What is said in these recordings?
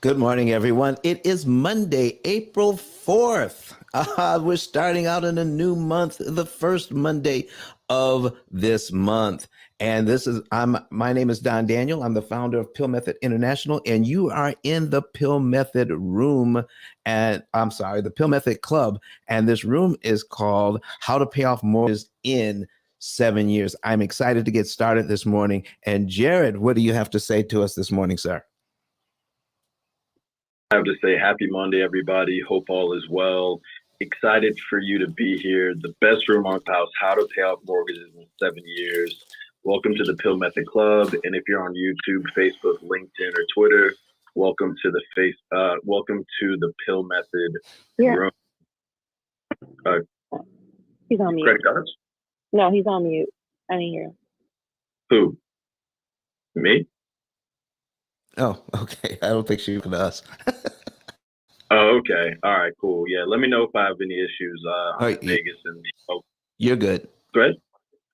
Good morning, everyone. It is Monday, April 4th. We're starting out in a new month, the first Monday of this month. And my name is Don Daniel. I'm the founder of P.I.L.L Method International, and you are in the P.I.L.L Method room. And I'm sorry, the P.I.L.L Method Club. And this room is called How to Pay Off Mortgages in 7 Years. I'm excited to get started this morning. And Jared, what do you have to say to us this morning, sir? I have to say happy Monday, everybody. Hope all is well. Excited for you to be here. The best room on house, how to pay off mortgages in 7 years. Welcome to the P.I.L.L Method Club. And if you're on YouTube, Facebook, LinkedIn, or Twitter, welcome to the P.I.L.L Method room. He's on mute. Credit cards? No, he's on mute. I didn't hear him. Who? Me? Oh, okay. I don't think she looked at us. Oh, okay. All right, cool. Yeah, let me know if I have any issues. I'm in Vegas and you're good. Good.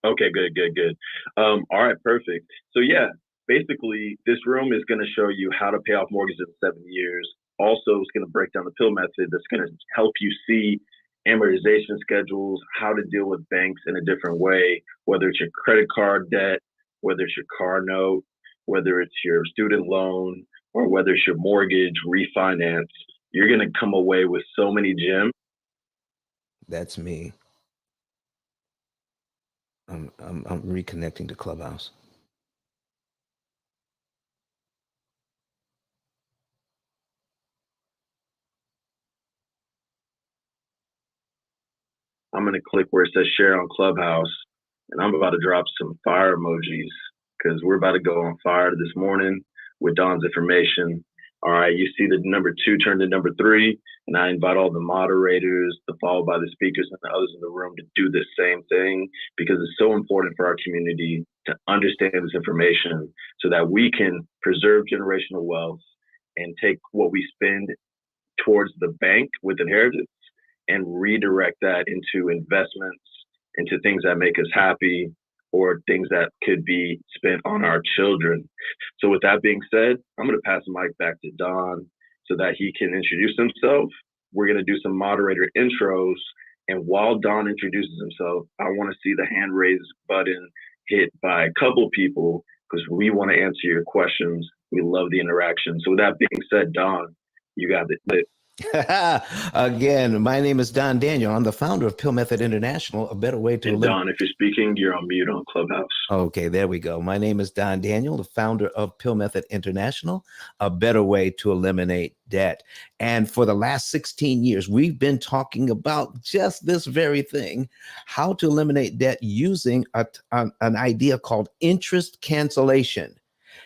Okay, good. All right, perfect. So yeah, basically, this room is going to show you how to pay off mortgages in 7 years. Also, it's going to break down the P.I.L.L method. That's going to help you see amortization schedules, how to deal with banks in a different way, whether it's your credit card debt, whether it's your car note, whether it's your student loan, or whether it's your mortgage refinance. You're going to come away with so many gems. That's me. I'm reconnecting to Clubhouse. I'm going to click where it says share on Clubhouse, and I'm about to drop some fire emojis because we're about to go on fire this morning with Don's information. All right, you see the number 2 turned to number 3, and I invite all the moderators, followed by the speakers and the others in the room to do the same thing because it's so important for our community to understand this information so that we can preserve generational wealth and take what we spend towards the bank with inheritance and redirect that into investments, into things that make us happy, or things that could be spent on our children. So with that being said, I'm going to pass the mic back to Don so that he can introduce himself. We're going to do some moderator intros. And while Don introduces himself, I want to see the hand raise button hit by a couple people because we want to answer your questions. We love the interaction. So with that being said, Don, you got it. Again, my name is Don Daniel. I'm the founder of P.I.L.L Method International, a better way to... And Don, if you're speaking, you're on mute on Clubhouse. Okay, there we go. My name is Don Daniel, the founder of P.I.L.L Method International, a better way to eliminate debt. And for the last 16 years, we've been talking about just this very thing, how to eliminate debt using an idea called interest cancellation.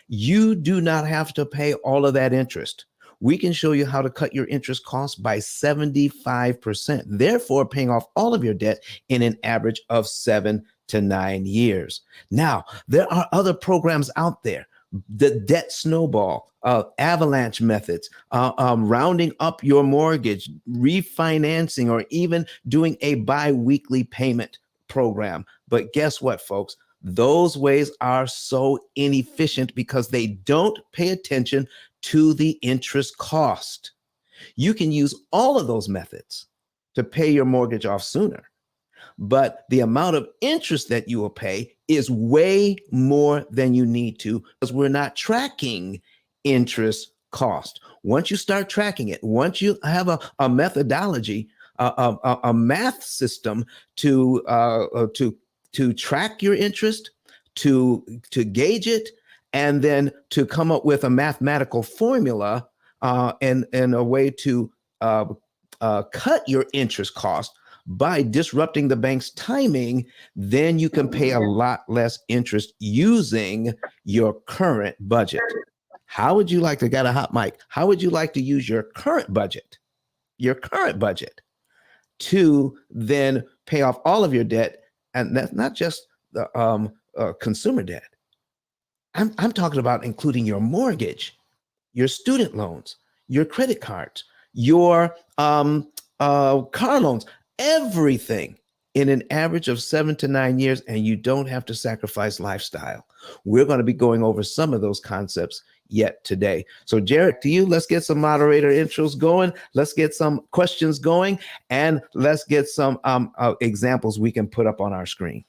You do not have to pay all of that interest. We can show you how to cut your interest costs by 75%, therefore paying off all of your debt in an average of 7 to 9 years. Now, there are other programs out there, the debt snowball, avalanche methods, rounding up your mortgage, refinancing, or even doing a bi-weekly payment program. But guess what, folks? Those ways are so inefficient because they don't pay attention to the interest cost. You can use all of those methods to pay your mortgage off sooner, but the amount of interest that you will pay is way more than you need to because we're not tracking interest cost. Once you start tracking it, once you have a methodology, a math system to track your interest, to gauge it, and then to come up with a mathematical formula and a way to cut your interest cost by disrupting the bank's timing, then you can pay a lot less interest using your current budget. How would you like to get a hot mic? How would you like to use your current budget to then pay off all of your debt? And that's not just the consumer debt. I'm talking about including your mortgage, your student loans, your credit cards, your car loans, everything in an average of 7 to 9 years, and you don't have to sacrifice lifestyle. We're going to be going over some of those concepts yet today. So Jared, to you, let's get some moderator intros going. Let's get some questions going, and let's get some examples we can put up on our screen.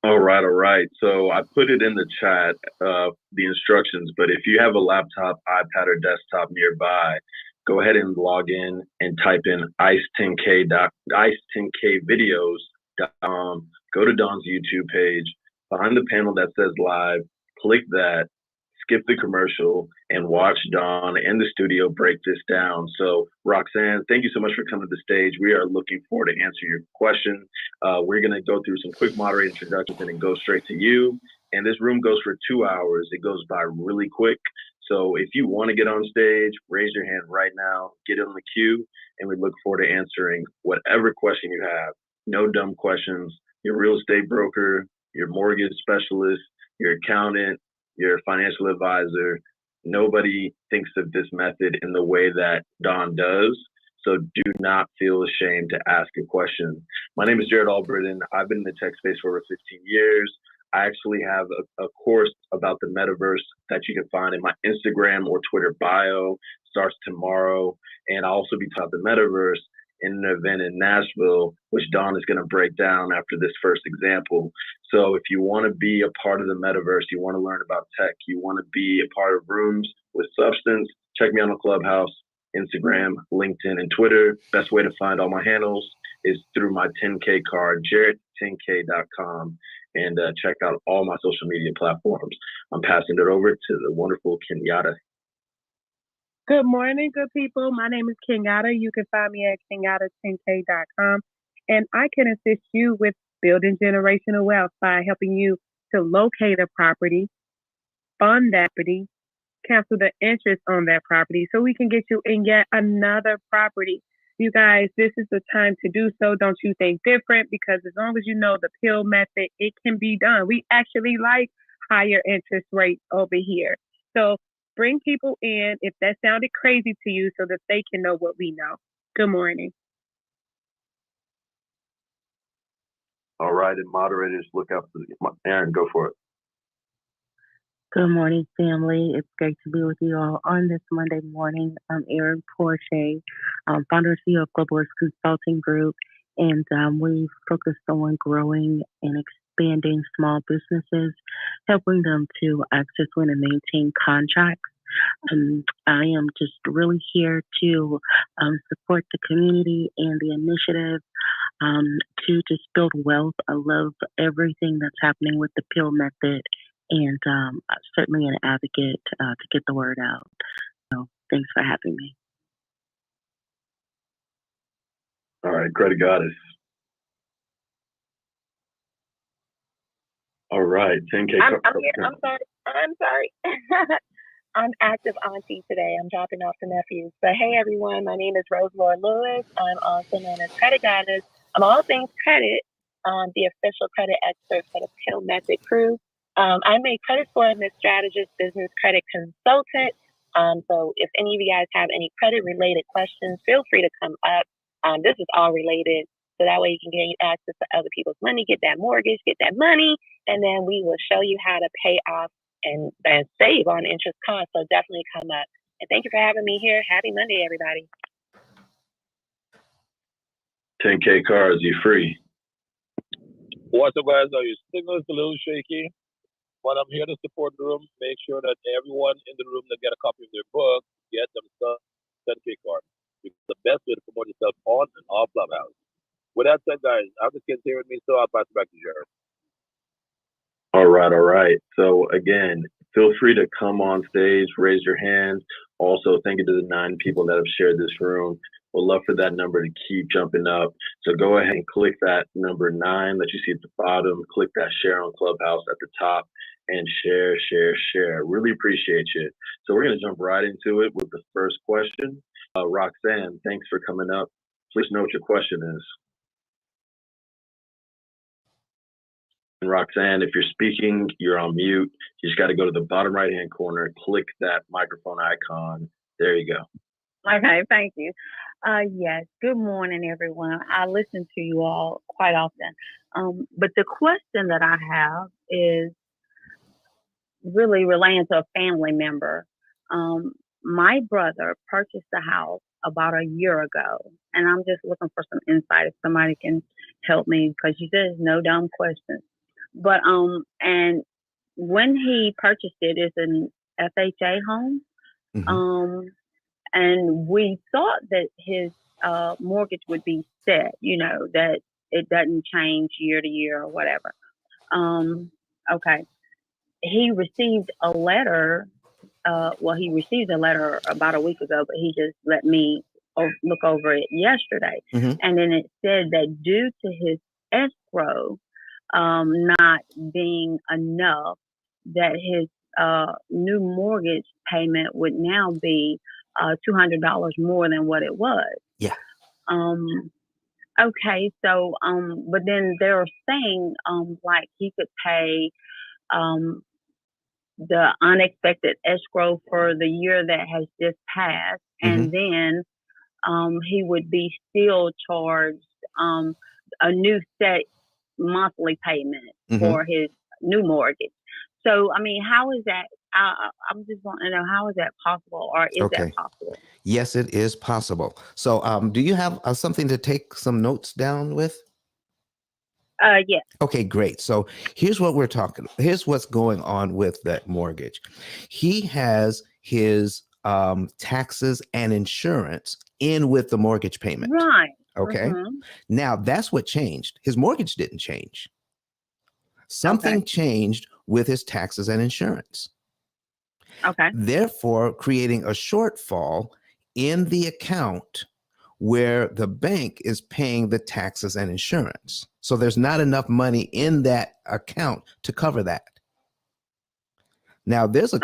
All right. So I put it in the chat, the instructions, but if you have a laptop, iPad, or desktop nearby, go ahead and log in and type in ice10kvideos.com. Go to Don's YouTube page, find the panel that says live, click that, skip the commercial, and watch Don and the studio break this down. So Roxanne, thank you so much for coming to the stage. We are looking forward to answering your question. We're going to go through some quick moderator introductions and then go straight to you. And this room goes for 2 hours. It goes by really quick. So if you want to get on stage, raise your hand right now, get on the queue, and we look forward to answering whatever question you have. No dumb questions. Your real estate broker, your mortgage specialist, your accountant, your financial advisor. Nobody thinks of this method in the way that Don does. So do not feel ashamed to ask a question. My name is Jared Albritton. I've been in the tech space for over 15 years. I actually have a course about the metaverse that you can find in my Instagram or Twitter bio. Starts tomorrow. And I'll also be taught the metaverse in an event in Nashville, which Don is going to break down after this first example. So if you want to be a part of the metaverse, you want to learn about tech, you want to be a part of rooms with substance, check me out on Clubhouse, Instagram, LinkedIn, and Twitter. Best way to find all my handles is through my 10K card, jared10k.com, and check out all my social media platforms. I'm passing it over to the wonderful Kenyatta. Good morning, good people. My name is Kenyatta. You can find me at kenyatta10k.com, and I can assist you with building generational wealth by helping you to locate a property, fund that property, cancel the interest on that property so we can get you in yet another property. You guys, this is the time to do so. Don't you think different? Because as long as you know the P.I.L.L method, it can be done. We actually like higher interest rates over here. So bring people in if that sounded crazy to you so that they can know what we know. Good morning. All right, and moderators, look out for Aaron, go for it. Good morning, family. It's great to be with you all on this Monday morning. I'm Erin Porche, founder and CEO of Global Risk Consulting Group, and we focus on growing and expanding small businesses, helping them to access, win, and maintain contracts. I am just really here to support the community and the initiative to just build wealth. I love everything that's happening with the P.I.L.L method, and certainly an advocate to get the word out. So thanks for having me. All right, Credit Goddess. All right, 10K. I'm here. I'm sorry. I'm active auntie today. I'm dropping off the nephews. But hey, everyone, my name is Roselore Lewis. I'm also known as Credit Goddess. I'm all things credit, the official credit expert for the P.I.L.L method crew. I'm a credit score strategist, business credit consultant. So if any of you guys have any credit related questions, feel free to come up. This is all related. So that way you can gain access to other people's money, get that mortgage, get that money, and then we will show you how to pay off and save on interest costs. So definitely come up. And thank you for having me here. Happy Monday, everybody. 10K cars, you free. What's up, guys? Your signal is a little shaky, but I'm here to support the room. Make sure that everyone in the room that get a copy of their book get themselves 10K card. It's the best way to promote yourself on and off Clubhouse. With that said, guys, I have the kids here with me, so I'll pass it back to Jared. All right. So again, feel free to come on stage, raise your hand. Also, thank you to the 9 people that have shared this room. We'd love for that number to keep jumping up. So go ahead and click that number 9 that you see at the bottom. Click that share on Clubhouse at the top and share. Really appreciate you. So we're going to jump right into it with the first question. Roxanne, thanks for coming up. Please know what your question is. And Roxanne, if you're speaking, you're on mute. You just got to go to the bottom right-hand corner, click that microphone icon. There you go. Okay, thank you. Yes, good morning, everyone. I listen to you all quite often. But the question that I have is, really relaying to a family member. My brother purchased a house about a year ago, and I'm just looking for some insight if somebody can help me because you said no dumb questions. But and when he purchased it, it's an FHA home. Mhm. And we thought that his mortgage would be set, that it doesn't change year to year or whatever. Okay. He received a letter. He received a letter about a week ago, but he just let me look over it yesterday. Mhm. And then it said that due to his escrow not being enough, that his new mortgage payment would now be $200 more than what it was. Yeah. Okay, so but then they're saying like he could pay the unexpected escrow for the year that has just passed, and then he would be still charged a new set monthly payment for his new mortgage. So, I mean, how is that? I'm just wanting to know, how is that possible, or is that Okay. possible? Yes, it is possible. So, do you have something to take some notes down with? Yes. Okay, great. So here's what we're talking. Here's what's going on with that mortgage. He has his taxes and insurance in with the mortgage payment. Right. Okay. Now that's what changed. His mortgage didn't change. Something changed with his taxes and insurance. Okay. Therefore, creating a shortfall in the account where the bank is paying the taxes and insurance. So there's not enough money in that account to cover that. Now there's a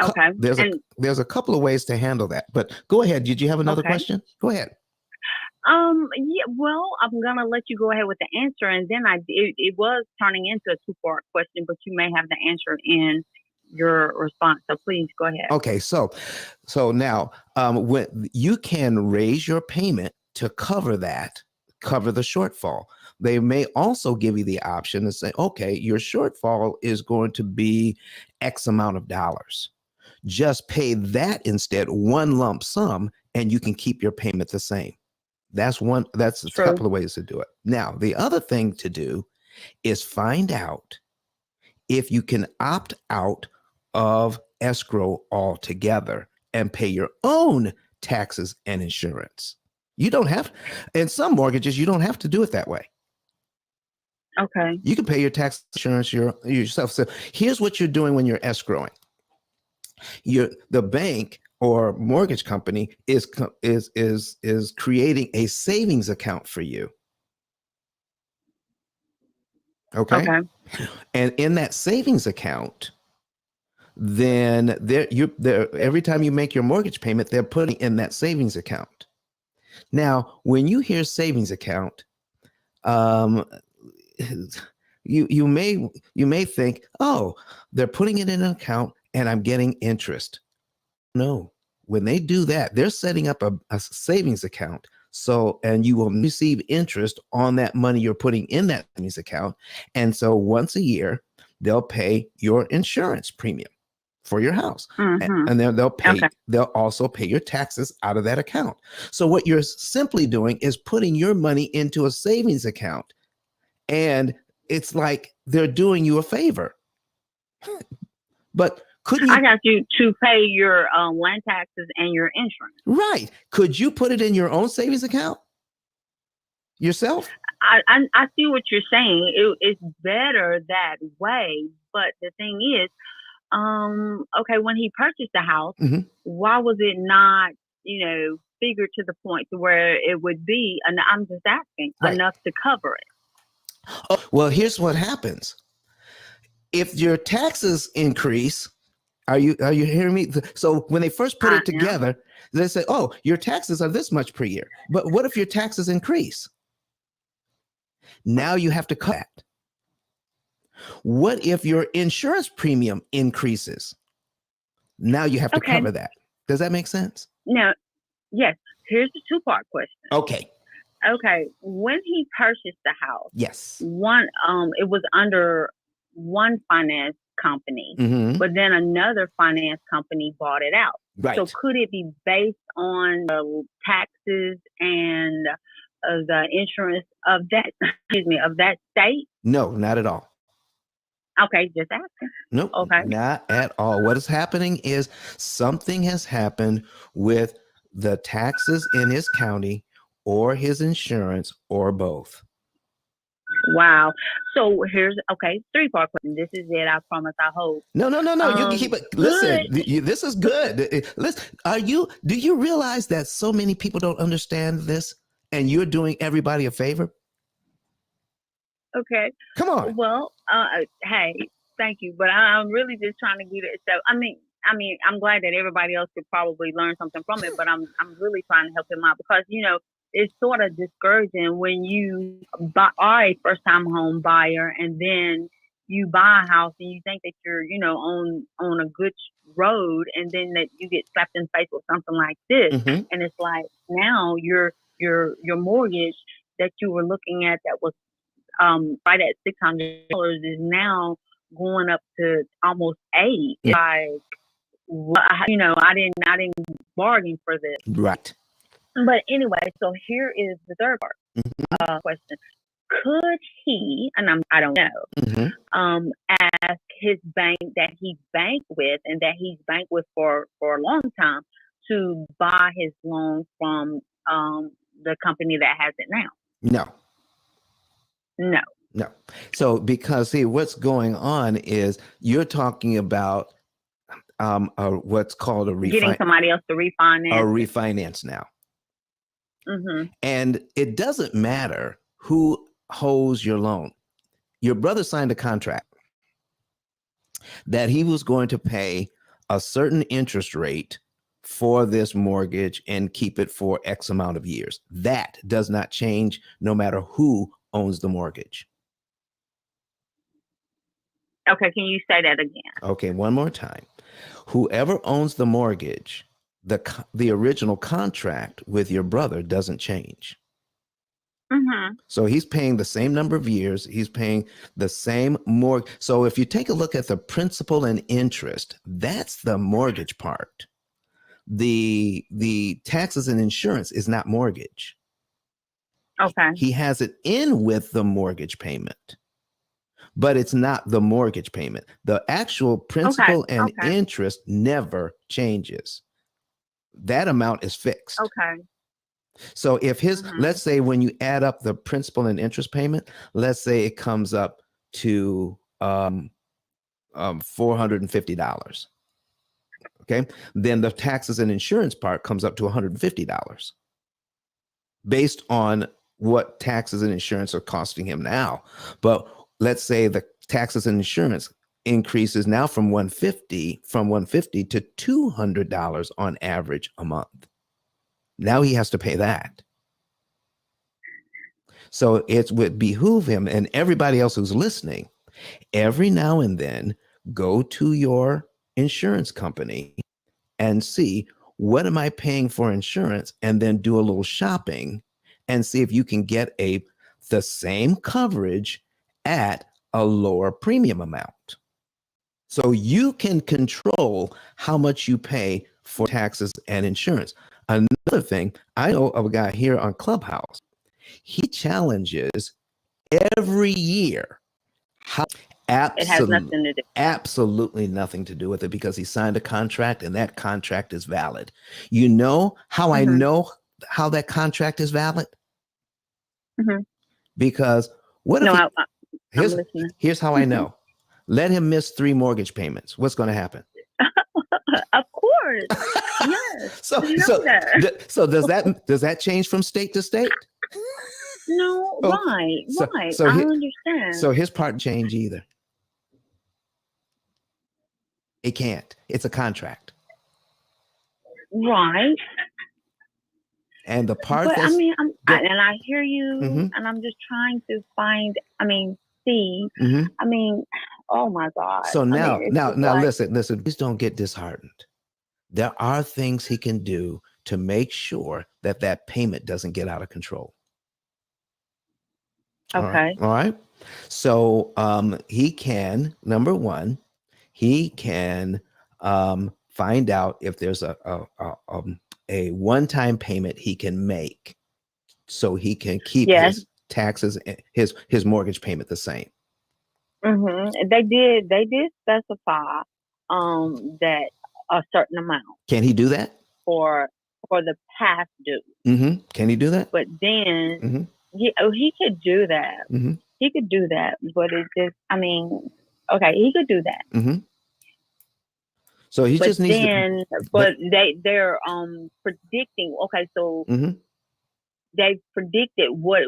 there's a couple of ways to handle that. But go ahead. Did you have another question? Go ahead. Yeah, well, I'm gonna let you go ahead with the answer, and then it was turning into a two-part question, but you may have the answer in your response. So please go ahead. Okay, so now when you can raise your payment to cover the shortfall. They may also give you the option to say, okay, your shortfall is going to be X amount of dollars. Just pay that instead, one lump sum, and you can keep your payment the same. That's a couple of ways to do it. Now, the other thing to do is find out if you can opt out of escrow altogether and pay your own taxes and insurance. You don't have, in some mortgages, you don't have to do it that way. Okay. You can pay your tax insurance yourself. So here's what you're doing when you're escrowing. The bank or mortgage company is creating a savings account for you. Okay. And in that savings account, then every time you make your mortgage payment, they're putting in that savings account. Now, when you hear savings account, you may think, oh, they're putting it in an account and I'm getting interest. No, when they do that, they're setting up a savings account. So, and you will receive interest on that money you're putting in that savings account. And so once a year, they'll pay your insurance premium for your house. And then they'll also pay your taxes out of that account. So what you're simply doing is putting your money into a savings account. And it's like they're doing you a favor. But couldn't you? I got you to pay your land taxes and your insurance. Right. Could you put it in your own savings account yourself? I see what you're saying. It's better that way. But the thing is, okay, when he purchased the house, why was it not, figured to the point to where it would be, and I'm just asking, enough to cover it? Oh, well, here's what happens. If your taxes increase, are you hearing me? So when they first put it together, they say, oh, your taxes are this much per year. But what if your taxes increase? Now you have to cut that. What if your insurance premium increases? Now you have to cover that. Does that make sense? No. Yes. Here's the two-part question. Okay. When he purchased the house, yes, it was under one finance company, Mhm. but then another finance company bought it out. Right. So could it be based on the taxes and the insurance of that, of that state? No, not at all. Okay, just asking. Nope, Okay. not at all. What is happening is something has happened with the taxes in his county or his insurance or both. Wow. So here's, okay, 3-part question. This is it. I promise. I hope. No. You can keep it. Listen, this is good. Listen, do you realize that so many people don't understand this and you're doing everybody a favor? Okay. Come on. Well, hey, thank you. But I'm really just trying to get it. So, I mean, I'm glad that everybody else could probably learn something from it, but I'm really trying to help him out because, it's sort of discouraging when you are a first time home buyer and then you buy a house and you think that you're, on a good road and then that you get slapped in the face with something like this. Mhm. And it's like now your mortgage that you were looking at that was right at $600 is now going up to almost $8. It's like, I didn't bargain for this. Right. But anyway, so here is the third part Mhm. question. Could he, and I don't know, Mhm. ask his bank that he banked with and that he's banked with for a long time to buy his loan from the company that has it now? No. No. So because see what's going on is you're talking about what's called Getting somebody else to refinance. refinance now. Mm-hmm. And it doesn't matter who holds your loan. Your brother signed a contract that he was going to pay a certain interest rate for this mortgage and keep it for X amount of years. That does not change no matter who owns the mortgage. Okay, can you say that again? Okay, one more time. Whoever owns the mortgage, the original contract with your brother doesn't change. Mm-hmm. So he's paying the same number of years. He's paying the same mortgage. So if you take a look at the principal and interest, that's the mortgage part. The taxes and insurance is not mortgage. Okay. He has it in with the mortgage payment, but it's not the mortgage payment. The actual principal and interest never changes. That amount is fixed. Okay. So if let's say when you add up the principal and interest payment, let's say it comes up to $450. Okay. Then the taxes and insurance part comes up to $150 based on what taxes and insurance are costing him now. But let's say the taxes and insurance increases now from 150 to $200 on average a month. Now he has to pay that. So it would behoove him and everybody else who's listening, every now and then go to your insurance company and see what am I paying for insurance, and then do a little shopping and see if you can get the same coverage at a lower premium amount. So you can control how much you pay for taxes and insurance. Another thing, I know of a guy here on Clubhouse. He challenges every year. It has nothing to do. Absolutely nothing to do with it because he signed a contract and that contract is valid. You know how I know how that contract is valid? Because what if I'm listening. Here's how I know. Let him miss 3 mortgage payments. What's going to happen? Of course. Yes. So does that change from state to state? No, right. I understand. So his part change either. It can't. It's a contract. Right. And the part but I hear you, and I'm just trying to see. Oh my God. So now listen, please don't get disheartened. There are things he can do to make sure that payment doesn't get out of control. Okay. All right. So he can, number one, he can find out if there's a one-time payment he can make, so he can keep Yes. his taxes, his mortgage payment the same. They did specify that a certain amount Can he do that? for the past due. Can he do that? But then he could do that. He could do that, but it just, I mean, okay, he could do that. So he But just needs then, to. but they're predicting. Okay, so they predicted what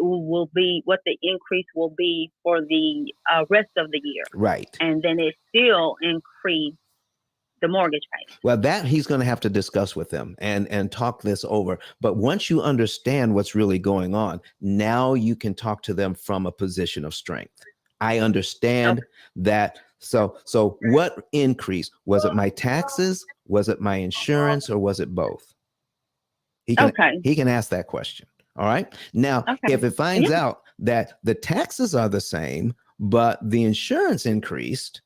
the increase will be for the rest of the year, Right? And then it still increased the mortgage payment. Well, that he's going to have to discuss with them and talk this over. But once you understand what's really going on, now you can talk to them from a position of strength. I understand that. So what increase? Was it my taxes? Was it my insurance? Or was it both? He can ask that question. All right. Now, if it finds out that the taxes are the same, but the insurance increased,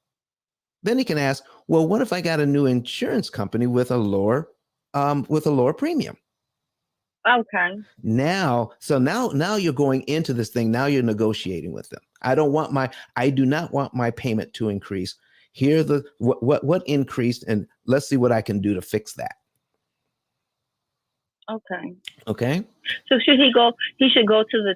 then he can ask, well, what if I got a new insurance company with a lower premium? Okay. Now you're going into this thing. Now you're negotiating with them. I do not want my payment to increase. Here what increased, and let's see what I can do to fix that. Okay. Okay. So should he go? He should go to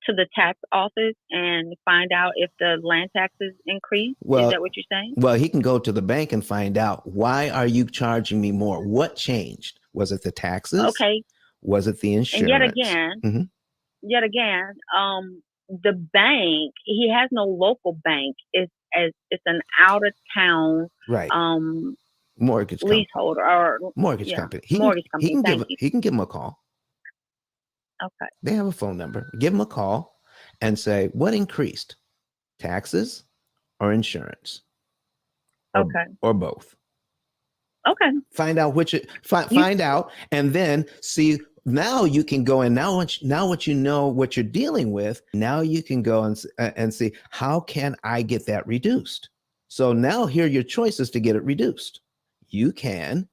the tax office and find out if the land taxes increase. Well, is that what you're saying? Well, he can go to the bank and find out, why are you charging me more? What changed? Was it the taxes? Okay. Was it the insurance? And yet again, the bank, he has no local bank. It's an out of town mortgage leaseholder or mortgage company. Mortgage company. He can give him a call. Okay. They have a phone number. Give him a call and say, what increased? Taxes or insurance? Or both. Okay. Find out find out, and then see. Now you can go, and now what you know what you're dealing with, now you can go and see, how can I get that reduced? So now here are your choices to get it reduced. You can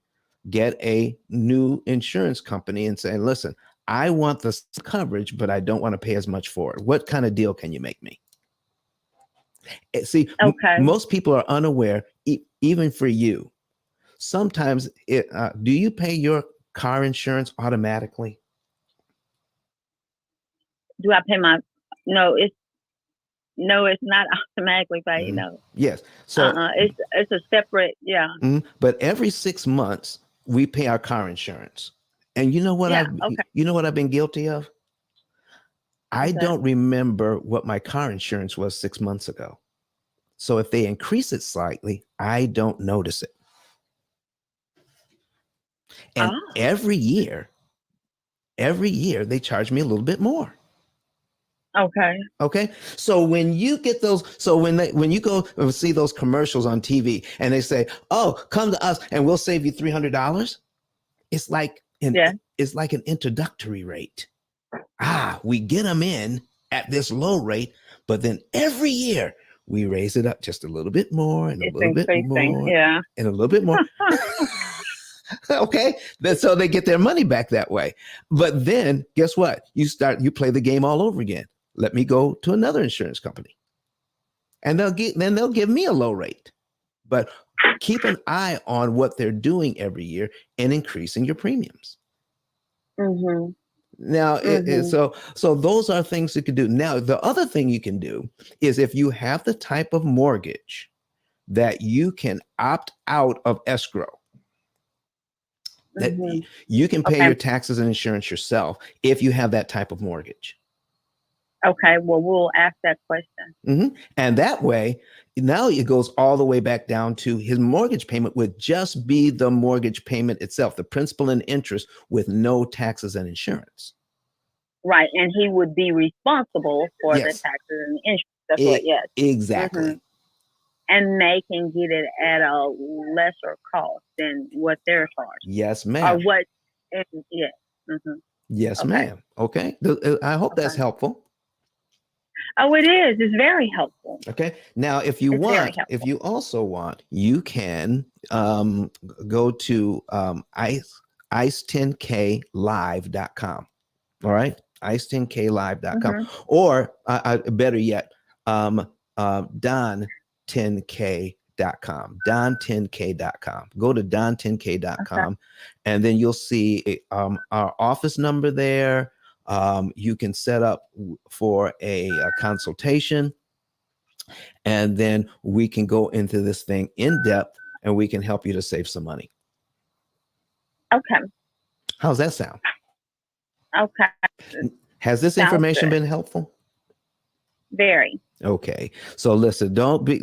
get a new insurance company and say, listen, I want this coverage, but I don't want to pay as much for it. What kind of deal can you make me? See, most people are unaware, even for you. Sometimes do you pay your car insurance automatically? Do I pay no, it's not automatically paid. No. Yes. So it's a separate, But every 6 months we pay our car insurance. And you know what I've been guilty of? I don't remember what my car insurance was 6 months ago. So if they increase it slightly, I don't notice it. And every year they charge me a little bit more. Okay. So when you get those, when you go see those commercials on TV and they say, "Oh, come to us and we'll save you $300," it's like an introductory rate. We get them in at this low rate, but then every year we raise it up just a little bit more and a little bit more and a little bit more. Okay. So they get their money back that way. But then guess what? You play the game all over again. Let me go to another insurance company. And they'll give me a low rate. But keep an eye on what they're doing every year and increasing your premiums. Now, so those are things you can do. Now, the other thing you can do is, if you have the type of mortgage that you can opt out of escrow, that you can pay your taxes and insurance yourself if you have that type of mortgage. Okay, well, we'll ask that question. And that way, now it goes all the way back down to his mortgage payment would just be the mortgage payment itself, the principal and interest, with no taxes and insurance. Right, and he would be responsible for the taxes and the insurance. That's what, Exactly. And they can get it at a lesser cost than what they're charged. Yes, ma'am. Or what? Yes, ma'am. Okay. I hope that's helpful. Oh, it is. It's very helpful. Okay. Now, if you It's very want, if helpful. you also want, you can go to ice10klive.com. All right. ice10klive.com. Mm-hmm. Or better yet, don10k.com. don10k.com. Go to don10k.com and then you'll see our office number there. You can set up for a consultation, and then we can go into this thing in depth and we can help you to save some money. Okay. How's that sound? Okay. Has this Sounds information good. been helpful? Very. Okay. So listen, don't be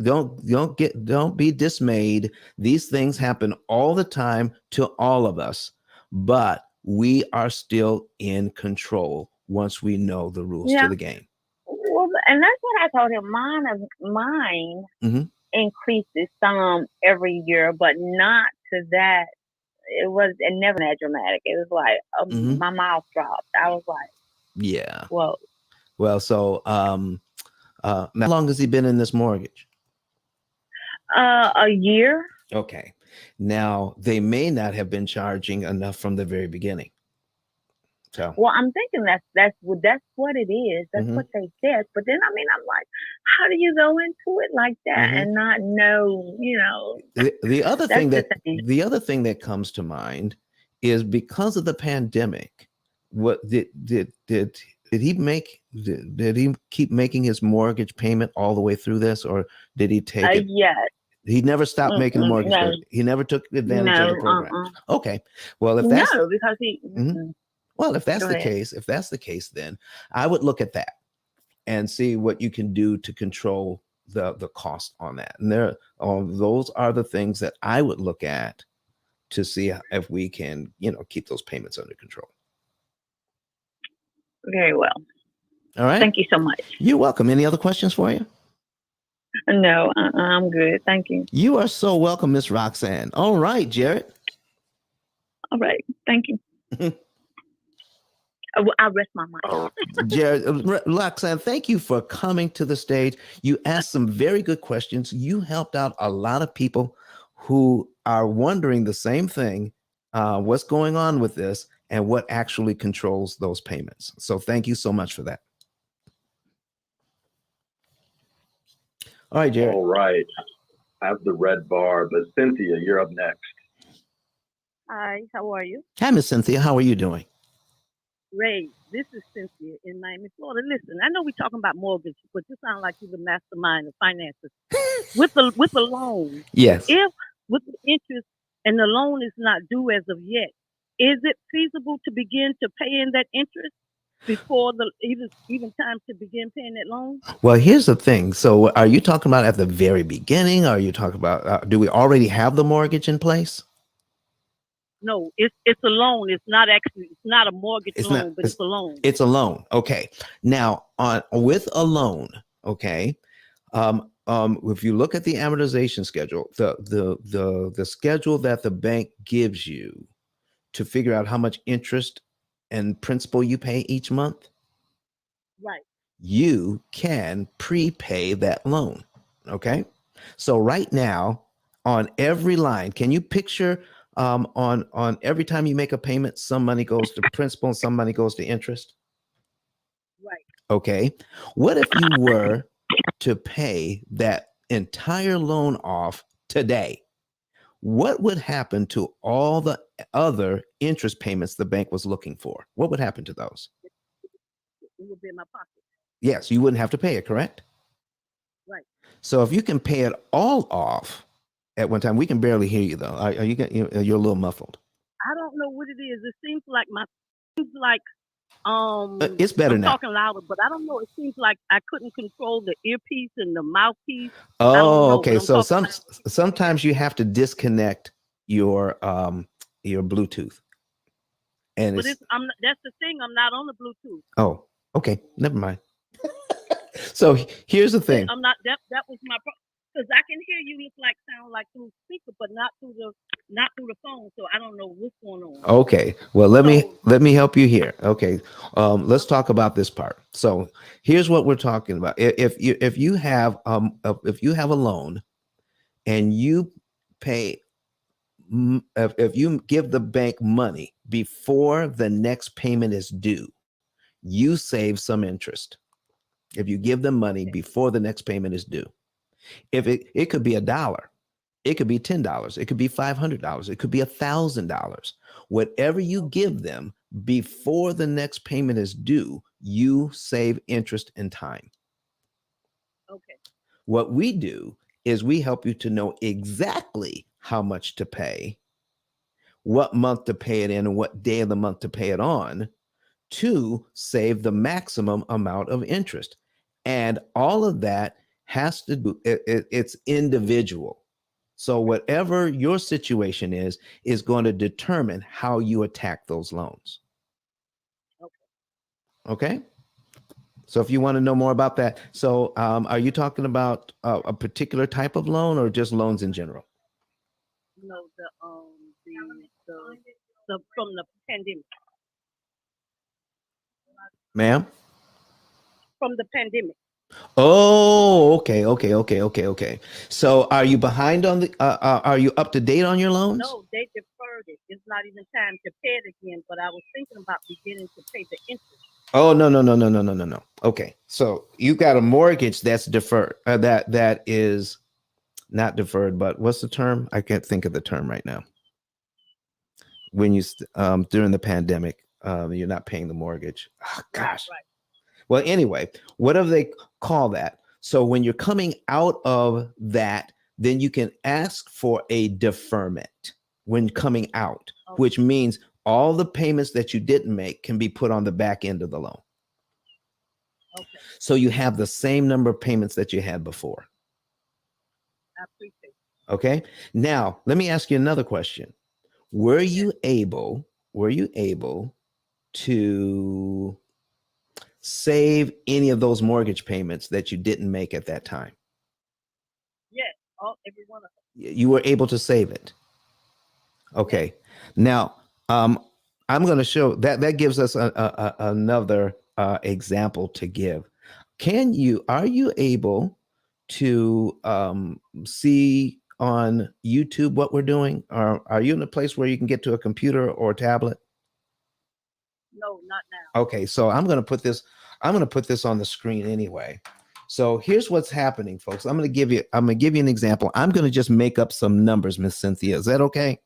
dismayed. These things happen all the time to all of us, but we are still in control once we know the rules to Yeah. the game. Well, and that's what I told him. Mine Mhm. increases some every year, but not to that. It never that dramatic. It was like Mhm. my mouth dropped. I was like, Yeah. whoa. Well, so now, how long has he been in this mortgage? A year. Okay. Now, they may not have been charging enough from the very beginning. So, Well, I'm thinking that's what it is. That's what they said. But then I mean, I'm like, how do you go into it like that and not know? You know, the other that's thing the that thing. the other thing that comes to mind is because of the pandemic, what did he make? Did he keep making his mortgage payment all the way through this, or did he take it? Yes. He never stopped making the mortgage No. payment. He never took advantage of the program. Okay. Well, if that's No, because he. well, if that's Go the ahead. case, then I would look at that and see what you can do to control the cost on that. And those are the things that I would look at to see if we can, keep those payments under control. Very well. All right. Thank you so much. You're welcome. Any other questions for you? No, I'm good. Thank you. You are so welcome, Miss Roxanne. All right, Jared. All right. Thank you. I'll rest my mind. Jared, Roxanne, thank you for coming to the stage. You asked some very good questions. You helped out a lot of people who are wondering the same thing, what's going on with this and what actually controls those payments. So thank you so much for that. All right, Jared. All right. I have the red bar, but Cynthia, you're up next. Hi, how are you? Hi, Miss Cynthia. How are you doing? Ray, this is Cynthia in Miami, Florida. Listen, I know we're talking about mortgage, but you sound like you're the mastermind of finances. With the loan, Yes. if with the interest and the loan is not due as of yet, is it feasible to begin to pay in that interest before the even time to begin paying that loan? Well, here's the thing. So are you talking about at the very beginning? Or are you talking about, do we already have the mortgage in place? No, it's a loan. It's not a mortgage loan, but it's a loan. It's a loan. Okay. Now with a loan, okay. If you look at the amortization schedule, the schedule that the bank gives you to figure out how much interest and principal you pay each month, Right. you can prepay that loan. Okay. So right now on every line, can you picture on every time you make a payment, some money goes to principal and some money goes to interest? Right. Okay. What if you were to pay that entire loan off today? What would happen to all the other interest payments the bank was looking for? What would happen to those? It would be in my pocket. Yes, you wouldn't have to pay it, correct? Right. So if you can pay it all off at one time, we can barely hear you though. Are you? You're a little muffled. I don't know what it is. It seems like It's better I'm now. talking louder, but I don't know. It seems like I couldn't control the earpiece and the mouthpiece. Oh, know, okay. So sometimes you have to disconnect your Bluetooth. And that's the thing. I'm not on the Bluetooth. Oh, okay. Never mind. So here's the thing. I'm not. That was my problem because I can hear you. Sound like through speaker, but not through the phone. So I don't know what's going on. Okay, well, let me help you here. Okay, let's Okay. talk about this part. So here's what we're talking about. If you have a loan and you pay if you give the bank money before the next payment is due, you save some interest. If you give them money Okay. before the next payment is due, if it could be $1, it could be $10, it could be $500, it could be $1,000. Whatever you Okay. give them before the next payment is due, you save interest and time. Okay. What we do is we help you to know exactly how much to pay, what month to pay it in, and what day of the month to pay it on to save the maximum amount of interest. And all of that has to do, it's individual. So whatever your situation is going to determine how you attack those loans. Okay. So if you want to know more about that, so are you talking about a particular type of loan or just loans in general? No, the from the pandemic. Ma'am? From the pandemic. Oh, okay. So are you behind on are you up to date on your loans? No, they deferred it. It's not even time to pay it again. But I was thinking about beginning to pay the interest. Oh, no. Okay. So you got a mortgage that's deferred. That is not deferred, but what's the term? I can't think of the term right now. When you during the pandemic, you're not paying the mortgage. Oh, gosh. Right. Well, anyway, whatever they call that. So when you're coming out of that, then you can ask for a deferment when coming out, Okay. which means all the payments that you didn't make can be put on the back end of the loan. Okay. So you have the same number of payments that you had before. I appreciate it. Okay. Now, let me ask you another question. Were you able to save any of those mortgage payments that you didn't make at that time? Yes, every one of them. You were able to save it. Okay. Now, I'm going to show that gives us another example to give. Are you able to see on YouTube what we're doing? Or are you in a place where you can get to a computer or a tablet? No, not now. Okay, so I'm going to put this on the screen anyway. So here's what's happening, folks. I'm going to give you an example. I'm going to just make up some numbers, Miss Cynthia. Is that okay?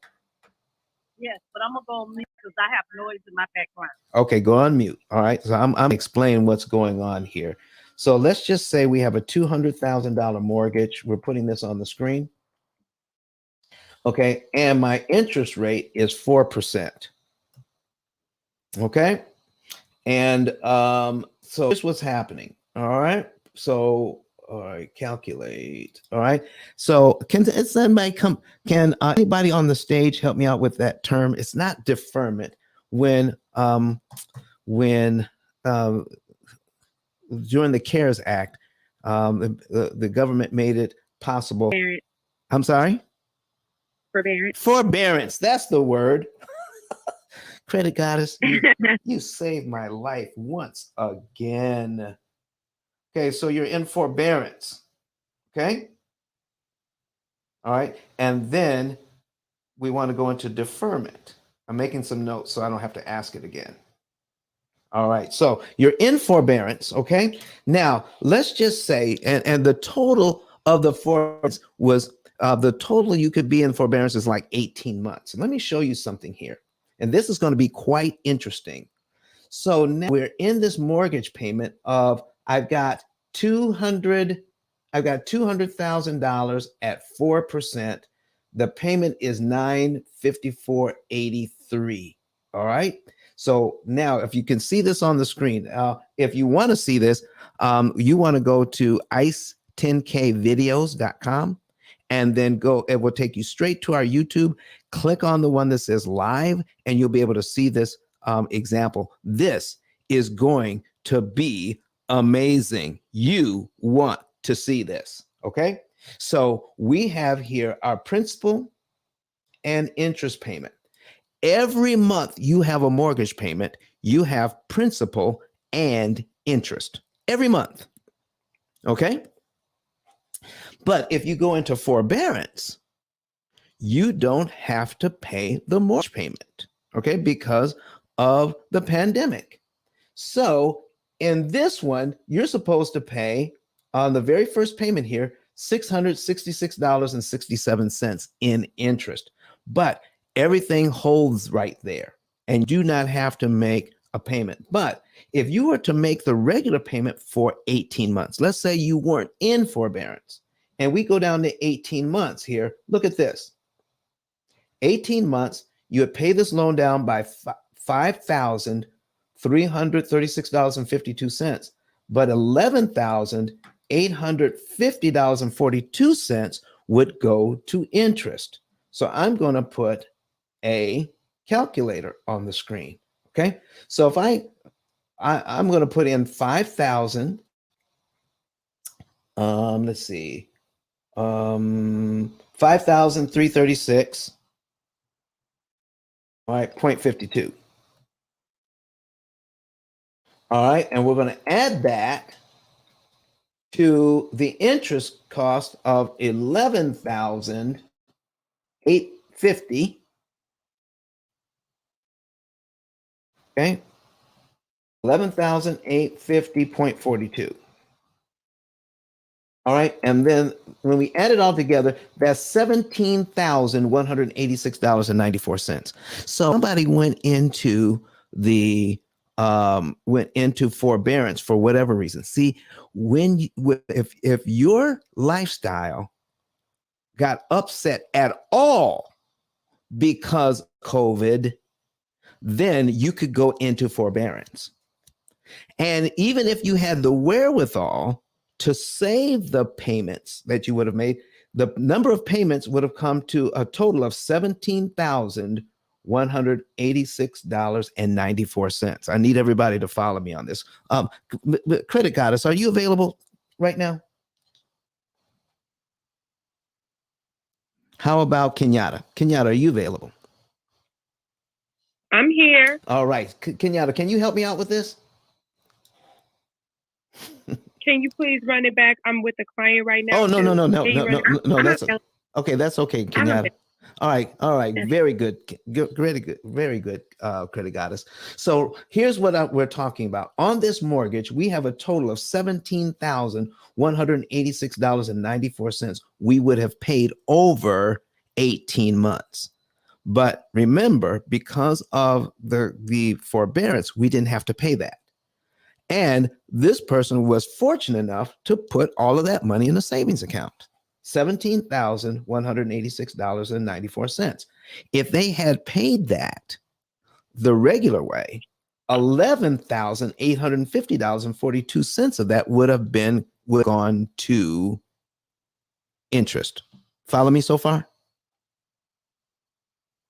Yes, but I'm gonna go on mute because I have noise in my background. Okay, go on mute. All right. So I'm explaining what's going on here. So let's just say we have a $200,000 mortgage. We're putting this on the screen. Okay, and my interest rate is 4%. Okay, and so here's what's happening. All right. So all right, calculate. All right. So can somebody can anybody on the stage help me out with that term? It's not deferment when during the CARES Act, the government made it possible. Forbearance. I'm sorry? Forbearance. Forbearance. That's the word. Credit goddess, you saved my life once again. Okay, so you're in forbearance. Okay. All right. And then we want to go into deferment. I'm making some notes so I don't have to ask it again. All right. So you're in forbearance. Okay. Now let's just say, and the total of the forbearance was the total you could be in forbearance is like 18 months. And let me show you something here. And this is going to be quite interesting. So now we're in this mortgage payment of I've got $200,000 at 4%. The payment is $954.83. All right. So now, if you can see this on the screen, if you want to see this, you want to go to ice10kvideos.com and then go. It will take you straight to our YouTube. Click on the one that says live, and you'll be able to see this example. This is going to be amazing. You want to see this. Okay. So we have here our principal and interest payment. Every month you have a mortgage payment, you have principal and interest every month. Okay. But if you go into forbearance, you don't have to pay the mortgage payment. Okay. Because of the pandemic. So in this one, you're supposed to pay on the very first payment here, $666.67 in interest. But everything holds right there and you do not have to make a payment. But if you were to make the regular payment for 18 months, let's say you weren't in forbearance and we go down to 18 months here, look at this. 18 months, you would pay this loan down by $5,336.52, but $11,850.42 would go to interest. So I'm going to put a calculator on the screen. Okay. So if I'm going to put in 5,000, let's see, 5,336. All right, 0.52. All right, and we're going to add that to the interest cost of 11,850. Okay, 11,850.42. All right, and then when we add it all together, that's $17,186.94. So somebody went into forbearance for whatever reason. See, if your lifestyle got upset at all because of COVID, then you could go into forbearance. And even if you had the wherewithal to save the payments that you would have made, the number of payments would have come to a total of $17,186.94. I need everybody to follow me on this. Credit Goddess, are you available right now? How about Kenyatta? Kenyatta, are you available? I'm here. All right. Kenyatta, can you help me out with this? Can you please run it back? I'm with a client right now. Oh, no. That's okay. That's okay, I'm Kenyatta. All right. Very good. Very good, Credit Goddess. So here's what we're talking about. On this mortgage, we have a total of $17,186.94 we would have paid over 18 months. But remember, because of the forbearance, we didn't have to pay that. And this person was fortunate enough to put all of that money in a savings account, $17,186.94. If they had paid that the regular way, $11,850.42 of that would have gone to interest. Follow me so far?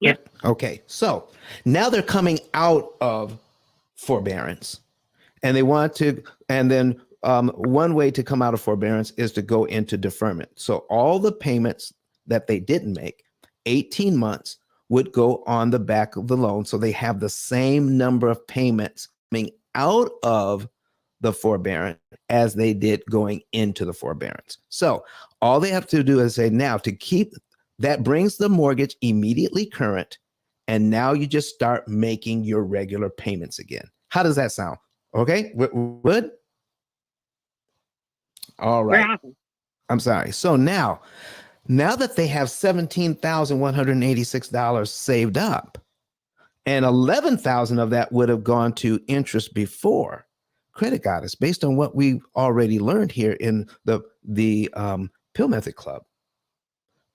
Yep. Okay. So now they're coming out of forbearance. And they want to, and then one way to come out of forbearance is to go into deferment. So all the payments that they didn't make, 18 months, would go on the back of the loan. So they have the same number of payments coming out of the forbearance as they did going into the forbearance. So all they have to do is say now to keep, that brings the mortgage immediately current. And now you just start making your regular payments again. How does that sound? Okay, good. All right. I'm sorry. So now that they have $17,186 saved up, and 11,000 of that would have gone to interest before, Credit Goddess, based on what we've already learned here in the P.I.L.L Method Club,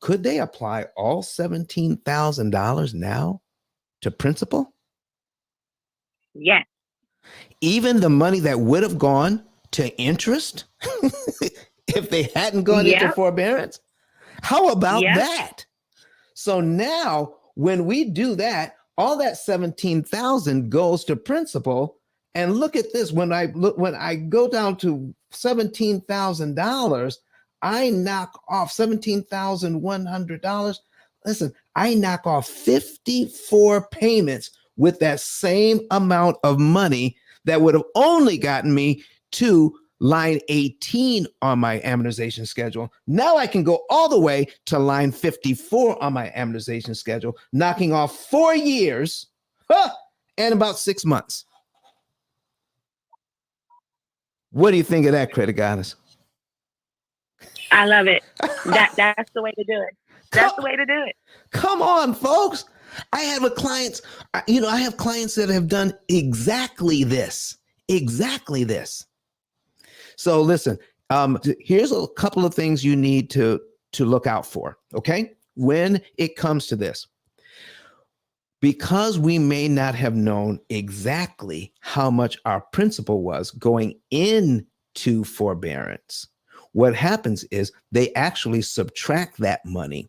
could they apply all $17,000 now to principal? Yes. Even the money that would have gone to interest if they hadn't gone into forbearance? How about that? So now when we do that, all that 17,000 goes to principal. And look at this. When I go down to $17,000, I knock off $17,100. Listen, I knock off 54 payments with that same amount of money that would have only gotten me to line 18 on my amortization schedule. Now I can go all the way to line 54 on my amortization schedule, knocking off 4 years and about 6 months. What do you think of that, Credit Goddess? I love it. That's the way to do it. That's the way to do it. Come on, folks. I have clients that have done exactly this. Exactly this. So listen, here's a couple of things you need to look out for, okay? When it comes to this. Because we may not have known exactly how much our principal was going into forbearance, what happens is they actually subtract that money,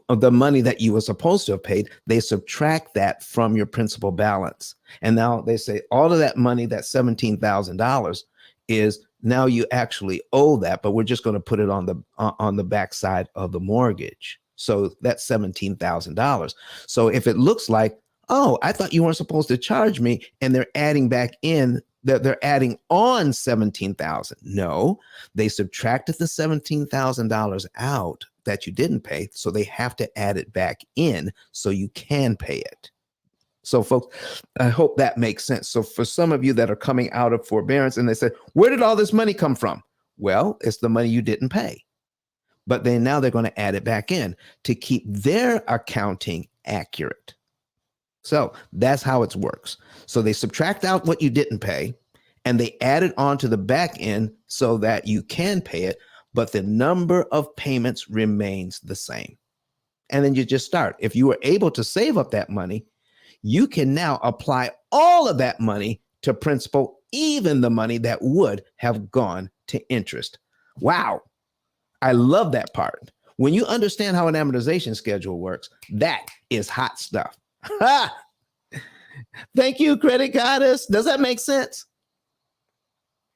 the money that you were supposed to have paid, they subtract that from your principal balance. And now they say all of that money, that $17,000, is now you actually owe that, but we're just going to put it on the backside of the mortgage. So that's $17,000. So if it looks like, oh, I thought you weren't supposed to charge me, and they're adding back in, they're adding on $17,000. No, they subtracted the $17,000 out that you didn't pay, so they have to add it back in so you can pay it. So folks, I hope that makes sense. So for some of you that are coming out of forbearance and they say, where did all this money come from? Well, it's the money you didn't pay. But then now they're going to add it back in to keep their accounting accurate. So that's how it works. So they subtract out what you didn't pay and they add it onto the back end so that you can pay it, but the number of payments remains the same. And then you just start. If you were able to save up that money, you can now apply all of that money to principal, even the money that would have gone to interest. Wow. I love that part. When you understand how an amortization schedule works, that is hot stuff. Thank you, Credit Goddess. Does that make sense?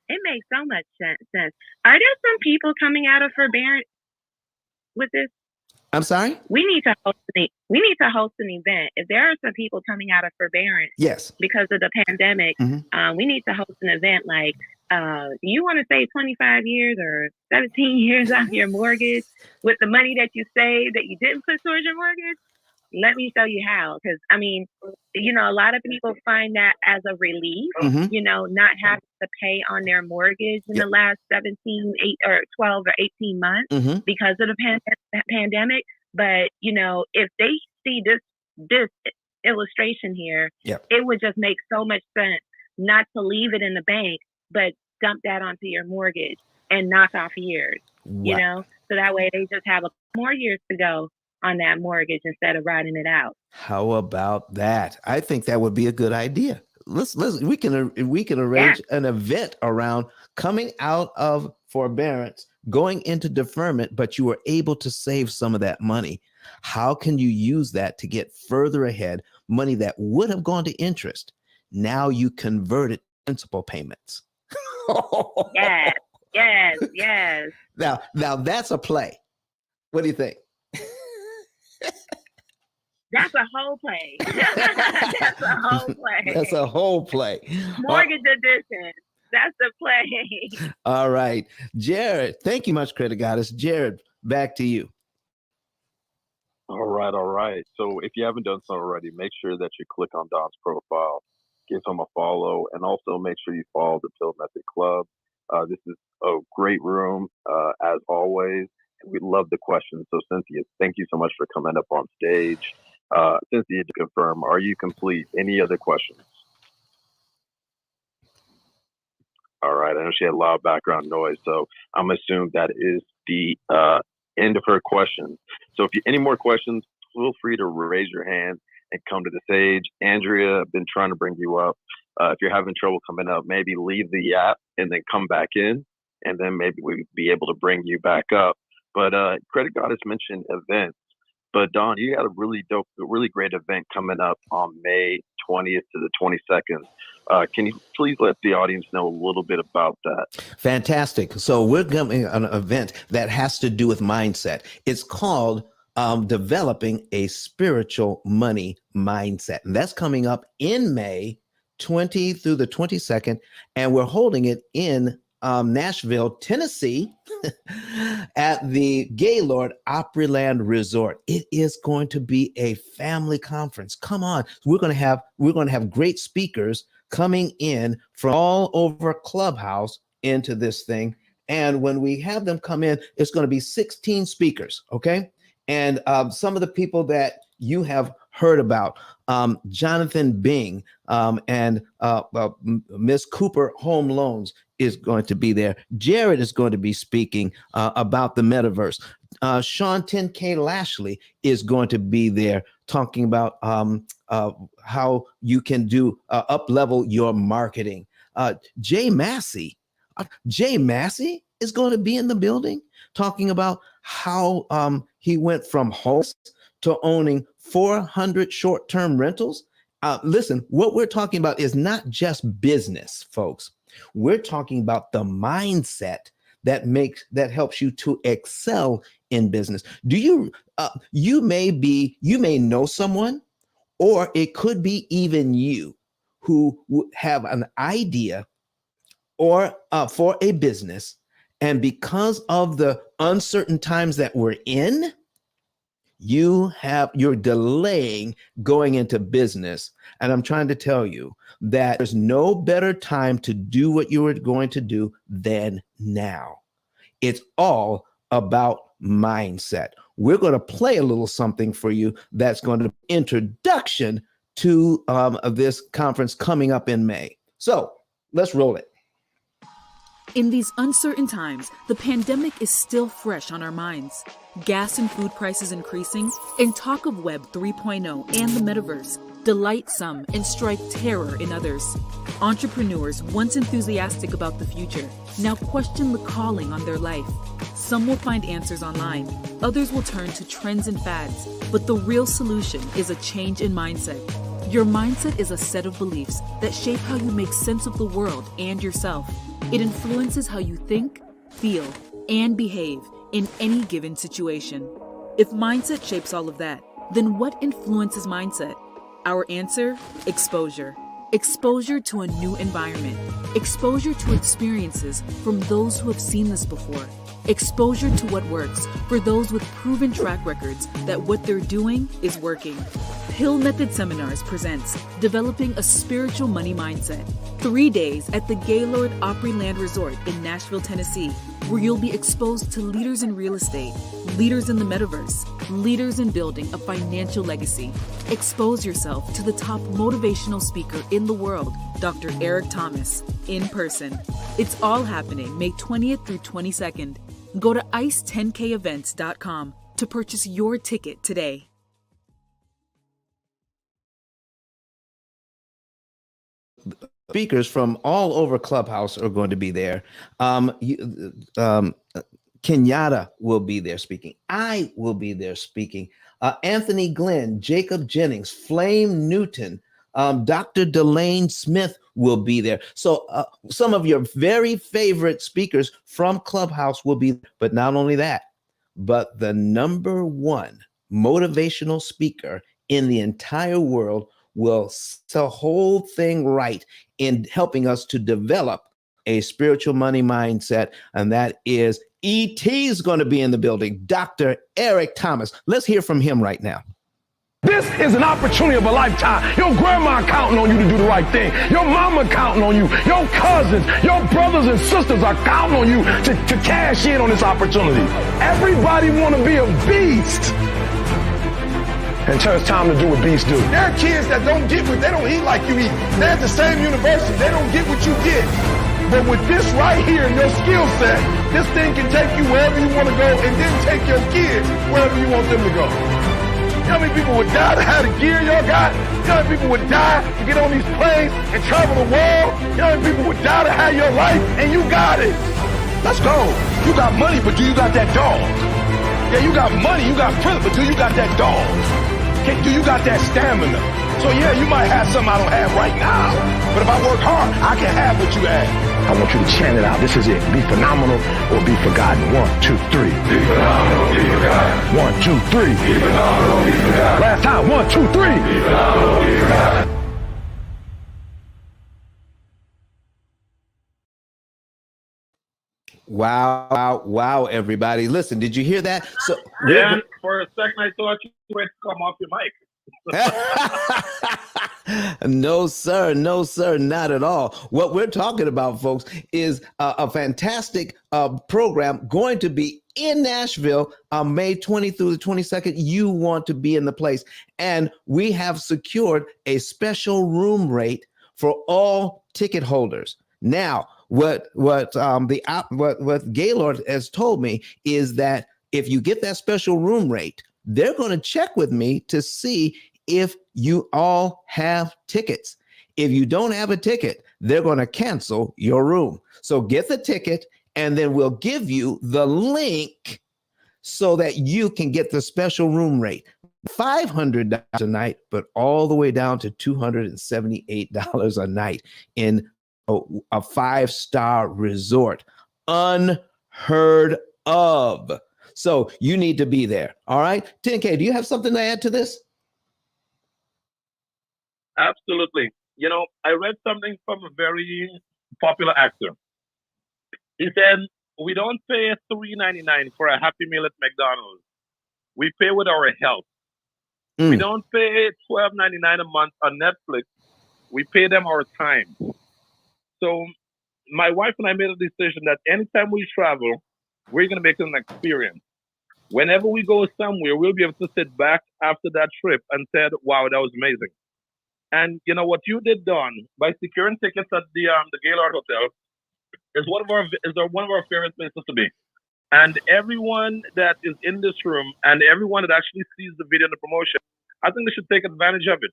It makes so much sense. Are there some people coming out of forbearance with this? I'm sorry? We need to host an event. If there are some people coming out of forbearance, yes, because of the pandemic, we need to host an event like, you want to save 25 years or 17 years off your mortgage with the money that you saved that you didn't put towards your mortgage? Let me show you how. Because, I mean, a lot of people find that as a relief, not having to pay on their mortgage in the last 17, 12 or 18 months because of the pandemic. But, if they see this illustration here, it would just make so much sense not to leave it in the bank, but dump that onto your mortgage and knock off years, so that way they just have more years to go on that mortgage instead of riding it out. How about that? I think that would be a good idea. We can arrange an event around coming out of forbearance, going into deferment, but you were able to save some of that money. How can you use that to get further ahead? Money that would have gone to interest. Now you convert it to principal payments. Yes. Now that's a play. What do you think? That's a whole play. That's a whole play. That's a whole play. Mortgage edition. That's the play. All right. Jared, thank you much, Credit Goddess. Jared, back to you. All right. So if you haven't done so already, make sure that you click on Don's profile, give him a follow, and also make sure you follow the P.I.L.L Method Club. This is a great room, as always. We love the questions. So Cynthia, thank you so much for coming up on stage. Cynthia, to confirm, are you complete? Any other questions? All right. I know she had a lot of background noise, so I'm assuming that is the end of her question. So if you any more questions, feel free to raise your hand and come to the stage. Andrea, I've been trying to bring you up. If you're having trouble coming up, maybe leave the app and then come back in, and then maybe we'd be able to bring you back up. But Credit Goddess mentioned events. But Don, you got a really great event coming up on May 20th to the 22nd Can you please let the audience know a little bit about that? Fantastic. So we're going an event that has to do with mindset. It's called Developing a Spiritual Money Mindset. And that's coming up in May 20 through the 22nd. And we're holding it in Nashville, Tennessee, at the Gaylord Opryland Resort. It is going to be a family conference. Come on, we're going to have great speakers coming in from all over Clubhouse into this thing. And when we have them come in, it's going to be 16 speakers. Okay, and some of the people that you have heard about, Jonathan Bing and Miss Cooper Home Loans is going to be there. Jared is going to be speaking about the metaverse. Sean 10K Lashley is going to be there talking about how you can do up-level your marketing. Jay Massey is going to be in the building talking about how he went from host to owning 400 short-term rentals. Listen, what we're talking about is not just business, folks. We're talking about the mindset that helps you to excel in business. Do you you may know someone, or it could be even you who have an idea or for a business, and because of the uncertain times that we're in, you're delaying going into business. And I'm trying to tell you that there's no better time to do what you are going to do than now. It's all about mindset. We're going to play a little something for you that's going to be introduction to this conference coming up in May. So let's roll it. In these uncertain times, the pandemic is still fresh on our minds. Gas and food prices increasing, and talk of Web 3.0 and the metaverse delight some and strike terror in others. Entrepreneurs, once enthusiastic about the future, now question the calling on their life. Some will find answers online, others will turn to trends and fads, but the real solution is a change in mindset. Your mindset is a set of beliefs that shape how you make sense of the world and yourself. It influences how you think, feel, and behave in any given situation. If mindset shapes all of that, then what influences mindset? Our answer: exposure. Exposure to a new environment. Exposure to experiences from those who have seen this before. Exposure to what works for those with proven track records that what they're doing is working. P.I.L.L Method Seminars presents Developing a Spiritual Money Mindset. 3 days at the Gaylord Opryland Resort in Nashville, Tennessee, where you'll be exposed to leaders in real estate, leaders in the metaverse, leaders in building a financial legacy. Expose yourself to the top motivational speaker in the world, Dr. Eric Thomas, in person. It's all happening May 20th through 22nd. Go to ice10kevents.com to purchase your ticket today. Speakers from all over Clubhouse are going to be there. Kenyatta will be there speaking. I will be there speaking. Anthony Glenn, Jacob Jennings, Flame Newton, Dr. Delane Smith will be there. So some of your very favorite speakers from Clubhouse will be, but not only that, but the number one motivational speaker in the entire world will set the whole thing right in helping us to develop a spiritual money mindset. And that is E.T. is going to be in the building, Dr. Eric Thomas. Let's hear from him right now. This is an opportunity of a lifetime. Your grandma counting on you to do the right thing. Your mama counting on you. Your cousins, your brothers and sisters are counting on you to cash in on this opportunity. Everybody want to be a beast until it's time to do what beasts do. There are kids that don't get what they don't eat like you eat. They're at the same university. They don't get what you get. But with this right here and your skill set, this thing can take you wherever you want to go and then take your kids wherever you want them to go. You know how many people would die to have the gear y'all got? You know how many people would die to get on these planes and travel the world? You know how many people would die to have your life? And you got it. Let's go. You got money, but do you got that dog? Yeah, you got money, you got privilege, but do you got that dog? Do you got that stamina? So yeah, you might have something I don't have right now, but if I work hard, I can have what you have. I want you to chant it out. This is it. Be phenomenal or be forgotten. 1, 2, 3. Be phenomenal, be forgotten. 1, 2, 3. Be phenomenal, be forgotten. Last time. 1, 2, 3. Be phenomenal, be forgotten. Wow, everybody. Listen, did you hear that? So Dan, for a second, I thought you were to come off your mic. No, sir, not at all. What we're talking about, folks, is a fantastic program going to be in Nashville on May 20th through the 22nd. You want to be in the place. And we have secured a special room rate for all ticket holders. Now, what Gaylord has told me is that if you get that special room rate, they're going to check with me to see if you all have tickets. If you don't have a ticket, they're going to cancel your room. So get the ticket, and then we'll give you the link so that you can get the special room rate. $500 a night, but all the way down to $278 a night in a 5-star resort. Unheard of. So you need to be there. All right. 10K, do you have something to add to this? Absolutely. You know, I read something from a very popular actor. He said, we don't pay $3.99 for a Happy Meal at McDonald's. We pay with our health. We don't pay $12.99 a month on Netflix. We pay them our time. So my wife and I made a decision that anytime we travel, we're going to make it an experience. Whenever we go somewhere, we'll be able to sit back after that trip and said, wow, that was amazing. And you know what you did, Don, by securing tickets at the Gaylord Hotel is one of our favorite places to be. And everyone that is in this room and everyone that actually sees the video and the promotion, I think they should take advantage of it.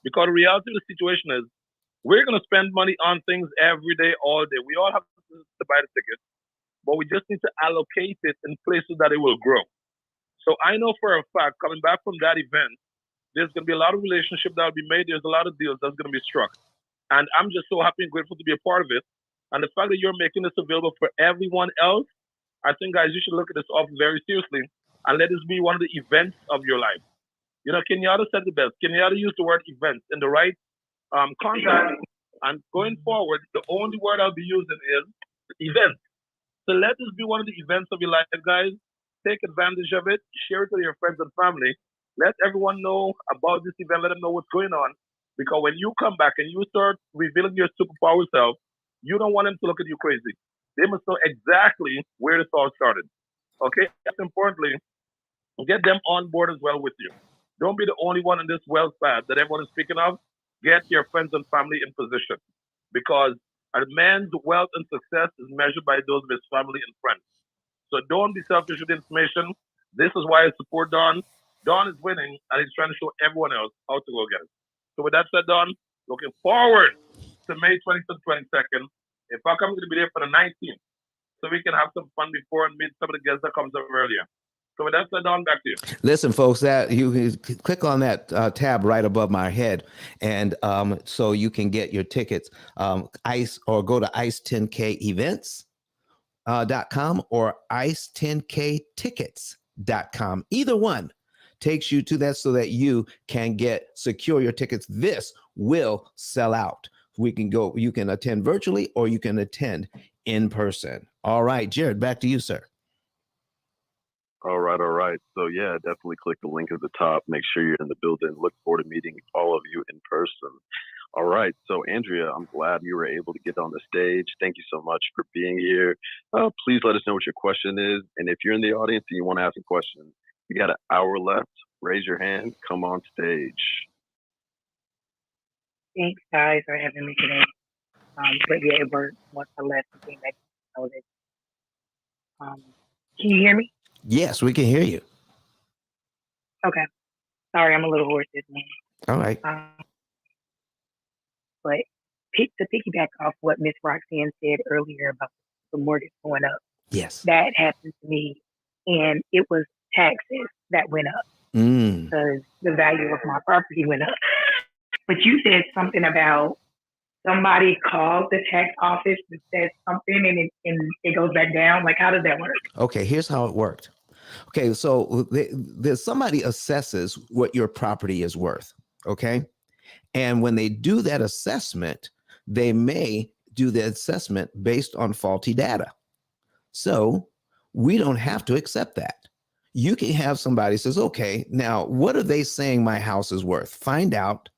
Because the reality of the situation is we're going to spend money on things every day, all day. We all have to buy the ticket, but we just need to allocate it in places that it will grow. So I know for a fact, coming back from that event, there's going to be a lot of relationships that will be made. There's a lot of deals that's going to be struck. And I'm just so happy and grateful to be a part of it. And the fact that you're making this available for everyone else, I think, guys, you should look at this offer very seriously and let this be one of the events of your life. You know, Kenyatta said the best. Kenyatta used the word events in the right context. And going forward, the only word I'll be using is events. So let this be one of the events of your life, guys. Take advantage of it. Share it with your friends and family. Let everyone know about this event. Let them know what's going on. Because when you come back and you start revealing your superpower self, you don't want them to look at you crazy. They must know exactly where this all started. Okay? That's importantly, get them on board as well with you. Don't be the only one in this wealth path that everyone is speaking of. Get your friends and family in position. Because a man's wealth and success is measured by those of his family and friends. So don't be selfish with information. This is why I support Don. Don is winning, and he's trying to show everyone else how to go get it. So with that said, Don, looking forward to May 20th and 22nd. In fact, I'm going to be there for the 19th, so we can have some fun before and meet some of the guests that comes up earlier. So with that said, Don, back to you. Listen, folks, that you click on that tab right above my head, and so you can get your tickets. ICE, or go to ice10kevents.com or ice10ktickets.com. Either one takes you to that so that you can secure your tickets. This will sell out. You can attend virtually or you can attend in person. All right, Jared, back to you, sir. All right. So yeah, definitely click the link at the top. Make sure you're in the building. Look forward to meeting all of you in person. All right. So Andrea, I'm glad you were able to get on the stage. Thank you so much for being here. Please let us know what your question is. And if you're in the audience and you want to ask a question, you got an hour left. Raise your hand. Come on stage. Thanks, guys, for having me today. But yeah, it worked once I left and came back to know that. Can you hear me? Yes, we can hear you. Okay. Sorry, I'm a little hoarse this morning. All right. But to piggyback off what Miss Roxanne said earlier about the mortgage going up. Yes. That happened to me, and it was taxes that went up. because the value of my property went up. But you said something about somebody called the tax office and said something and it goes back down. Like, how does that work? Okay, here's how it worked. Okay, so there's somebody assesses what your property is worth. Okay. And when they do that assessment, they may do the assessment based on faulty data. So we don't have to accept that. You can have somebody says, okay, now what are they saying my house is worth? Find out,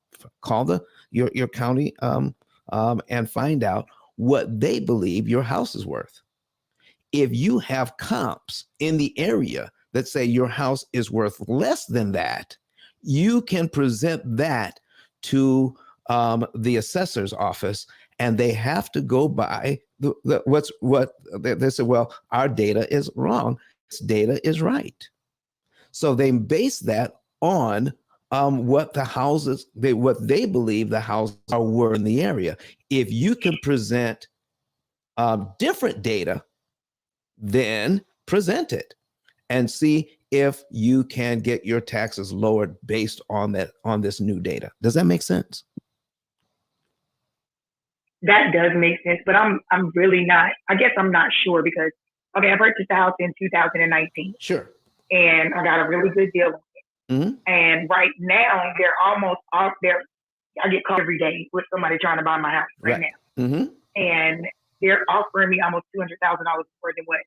call your county and find out what they believe your house is worth. If you have comps in the area that say your house is worth less than that, you can present that to the assessor's office, and they have to go by what they say. Well, our data is wrong. This data is right. So they base that on what the houses what they believe the houses are worth in the area. If you can present different data, then present it and see if you can get your taxes lowered based on this new data. Does that make sense? That does make sense, but I'm really not. I guess I'm not sure because I purchased the house in 2019. Sure. And I got a really good deal. Mm-hmm. And right now they're almost off there. I get called every day with somebody trying to buy my house right now. Mm-hmm. And they're offering me almost $200,000 more than what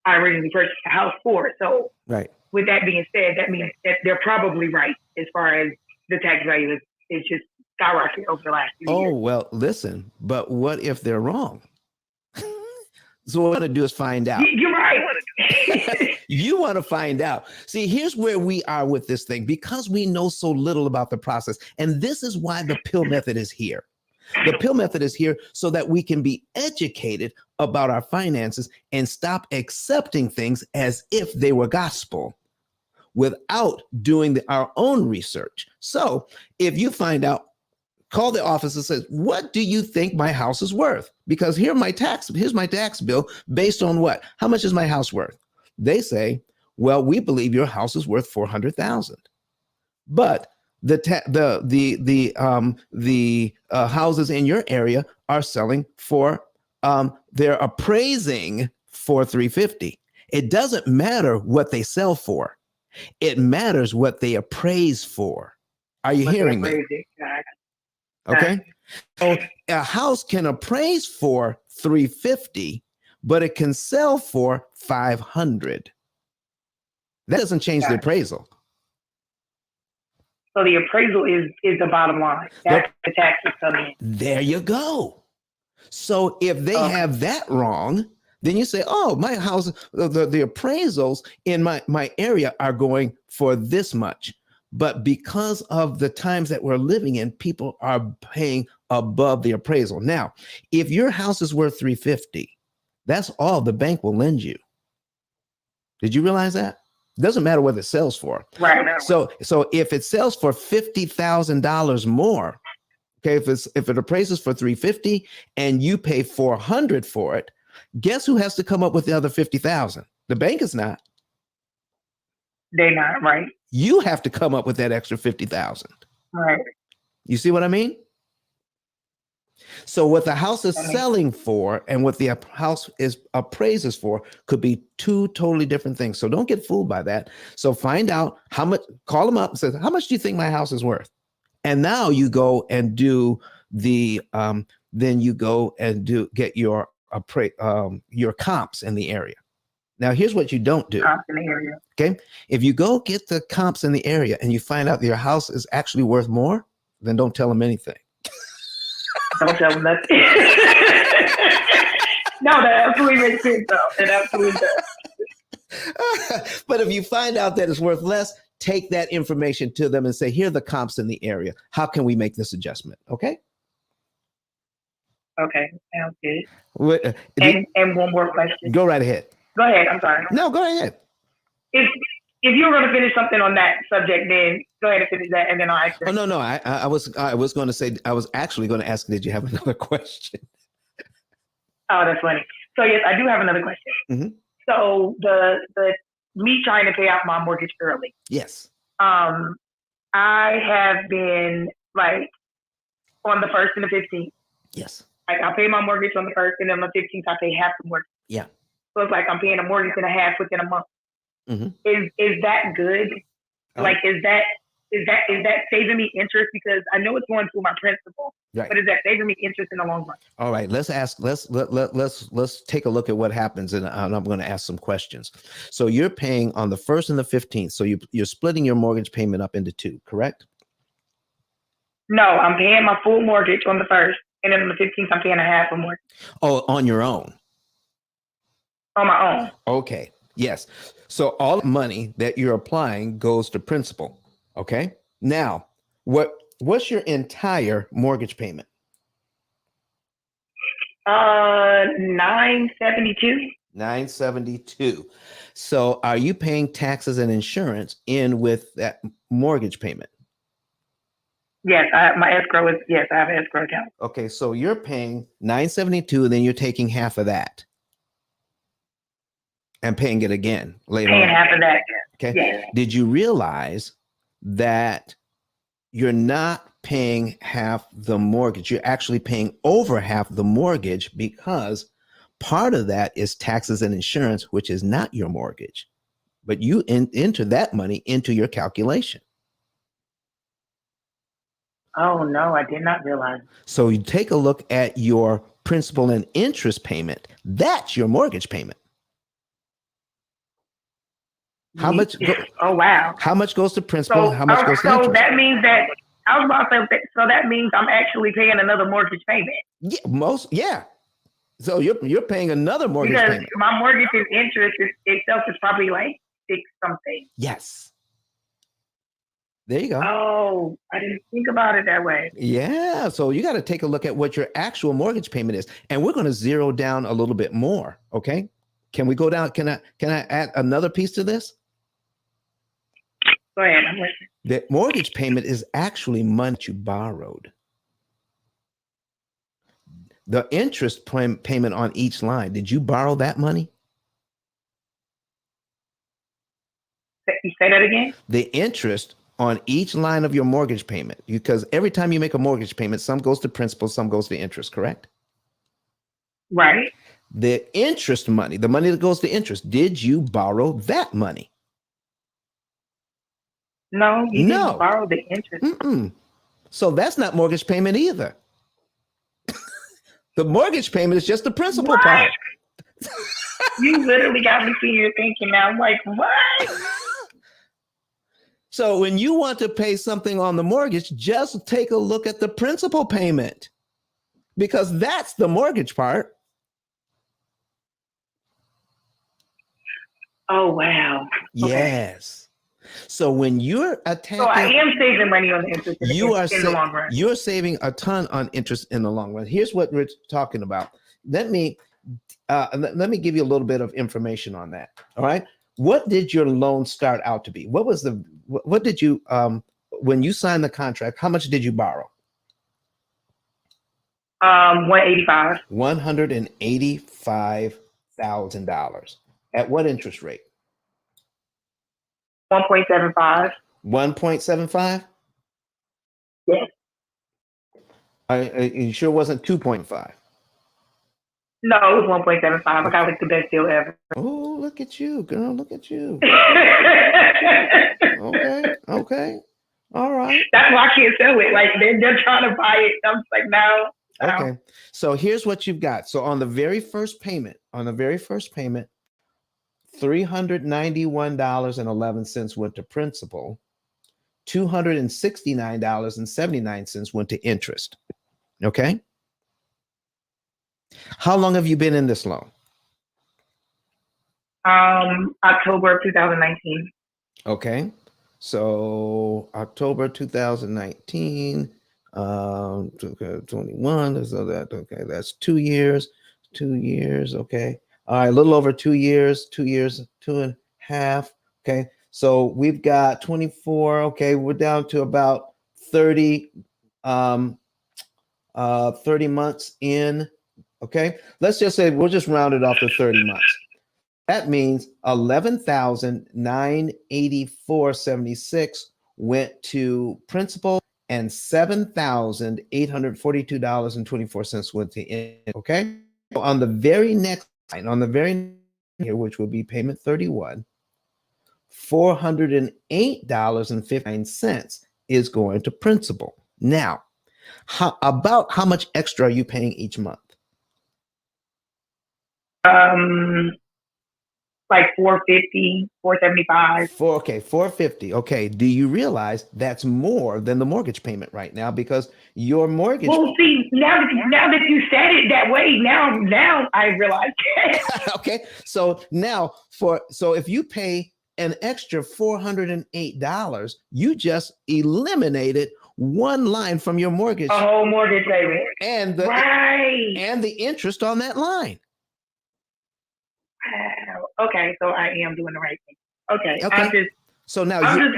I originally purchased the house for. So right. With that being said, that means that they're probably right as far as the tax value is just skyrocketed over the last few years. Oh, well, listen, but what if they're wrong? So what we're going to do is find out. You're right. You want to find out. See, here's where we are with this thing because we know so little about the process. And this is why the P.I.L.L method is here. The P.I.L.L method is here so that we can be educated about our finances and stop accepting things as if they were gospel without doing our own research. So if you find out, call the office and says, what do you think my house is worth? Because here's my tax bill based on what? How much is my house worth? They say, well, we believe your house is worth $400,000. But the houses in your area are selling for they're appraising for $350,000. It doesn't matter what they sell for. It matters what they appraise for. Are you hearing me? Okay. So a house can appraise for $350,000, but it can sell for $500,000. That doesn't change the appraisal. So the appraisal is the bottom line. That's the taxes coming in. There you go. So if they have that wrong, then you say, oh, my house, the appraisals in my area are going for this much. But because of the times that we're living in, people are paying above the appraisal. Now, if your house is worth $350,000, that's all the bank will lend you. Did you realize that? It doesn't matter what it sells for. Right. So if it sells for $50,000 more, okay, if it appraises for $350,000 and you pay $400,000 for it, guess who has to come up with the other $50,000? The bank is not. They're not, right? You have to come up with that extra $50,000. Right. You see what I mean? So what the house is selling for and what the house is appraises for could be two totally different things. So don't get fooled by that. So find out how much, call them up and say, how much do you think my house is worth? And now you go and do the, then you go and get your comps in the area. Now, here's what you don't do. Comps in the area. Okay. If you go get the comps in the area and you find out that your house is actually worth more, then don't tell them anything. Don't tell them nothing. No, that absolutely makes sense, though. It absolutely does. But if you find out that it's worth less, take that information to them and say, here are the comps in the area. How can we make this adjustment? Okay. Okay. Sounds good. And one more question. Go right ahead. Go ahead. I'm sorry. No, go ahead. If you were going to finish something on that subject, then go ahead and finish that, and then I'll ask you. Oh, no. I was going to say, I was actually going to ask, did you have another question? Oh, that's funny. So yes, I do have another question. Mm-hmm. So the me trying to pay out my mortgage early. Yes. I have been like on the 1st and the 15th. Yes. Like I pay my mortgage on the 1st, and then on the 15th I pay half the mortgage. Yeah. So it's like I'm paying a mortgage and a half within a month. Mm-hmm. Is that good? Like is that saving me interest? Because I know it's going through my principal, right. but is that saving me interest in the long run? All right, let's take a look at what happens, and I'm going to ask some questions. So you're paying on the 1st and the 15th. So you're splitting your mortgage payment up into 2, correct? No, I'm paying my full mortgage on the 1st, and then on the 15th I'm paying a half a mortgage. Oh, on your own. On my own. Okay. Yes. So all the money that you're applying goes to principal. Okay. Now, what's your entire mortgage payment? $972. $972. So are you paying taxes and insurance in with that mortgage payment? Yes, I have an escrow account. Okay, so you're paying $972, and then you're taking half of that and paying it again later on. Paying half of that. Okay. Yes. Did you realize that you're not paying half the mortgage? You're actually paying over half the mortgage, because part of that is taxes and insurance, which is not your mortgage, but you enter that money into your calculation. Oh, no, I did not realize. So you take a look at your principal and interest payment. That's your mortgage payment. How much? Oh, wow. How much goes to principal? How much goes to interest? So that means that I was about to say, so that means I'm actually paying another mortgage payment. Yeah. So you're paying another mortgage payment. Because my mortgage and interest itself is probably like 6 something. Yes. There you go. Oh, I didn't think about it that way. Yeah. So you got to take a look at what your actual mortgage payment is. And we're going to zero down a little bit more. Okay. Can we go down? Can I add another piece to this? Go ahead. I'm listening. The mortgage payment is actually money you borrowed. The interest payment on each line, did you borrow that money? You say that again? The interest on each line of your mortgage payment, because every time you make a mortgage payment, some goes to principal, some goes to interest, correct? Right. The interest money, the money that goes to interest, did you borrow that money? No, you didn't borrow the interest. Mm-mm. So that's not mortgage payment either. The mortgage payment is just the principal part. You literally got me sitting here thinking now. I'm like, what? So when you want to pay something on the mortgage, just take a look at the principal payment, because that's the mortgage part. Oh, wow. Yes. So when you're attacking, so I am saving money on the interest in the long run. You're saving a ton on interest in the long run. Here's what we're talking about. Let me give you a little bit of information on that. All right. What did your loan start out to be? What did you, when you signed the contract, how much did you borrow? $185,000. $185,000. At what interest rate? 1.75. 1.75? Yes. You sure it wasn't 2.5? No, it was 1.75. I got like the best deal ever. Oh, look at you, girl. Look at you. Okay. All right. That's why I can't sell it. Like they're trying to buy it. I'm just like, no. Okay. So here's what you've got. So on the very first payment, $391.11 went to principal. $269.79 went to interest. Okay. How long have you been in this loan? October of 2019. Okay. So October 2019, 21. So that's 2 years. 2 years. Okay. All right, a little over 2 years, 2 years, 2.5. Okay. So we've got 24. Okay, we're down to about 30 months in. Okay, let's just say we'll just round it off to 30 months. That means 11,984.76 went to principal and $7,842.24 went to interest. Okay. On the very next line, on the very next here, which will be payment 31, $408.59 is going to principal. Now, about how much extra are you paying each month? Like 450, 475. Okay, 450. Okay. Do you realize that's more than the mortgage payment right now because your mortgage? Well, see, now that you said it that way, now I realize. Okay. So now so if you pay an extra $408, you just eliminated one line from your mortgage. A whole mortgage payment. And the and the interest on that line. Okay, so I am doing the right thing. Okay. So now I want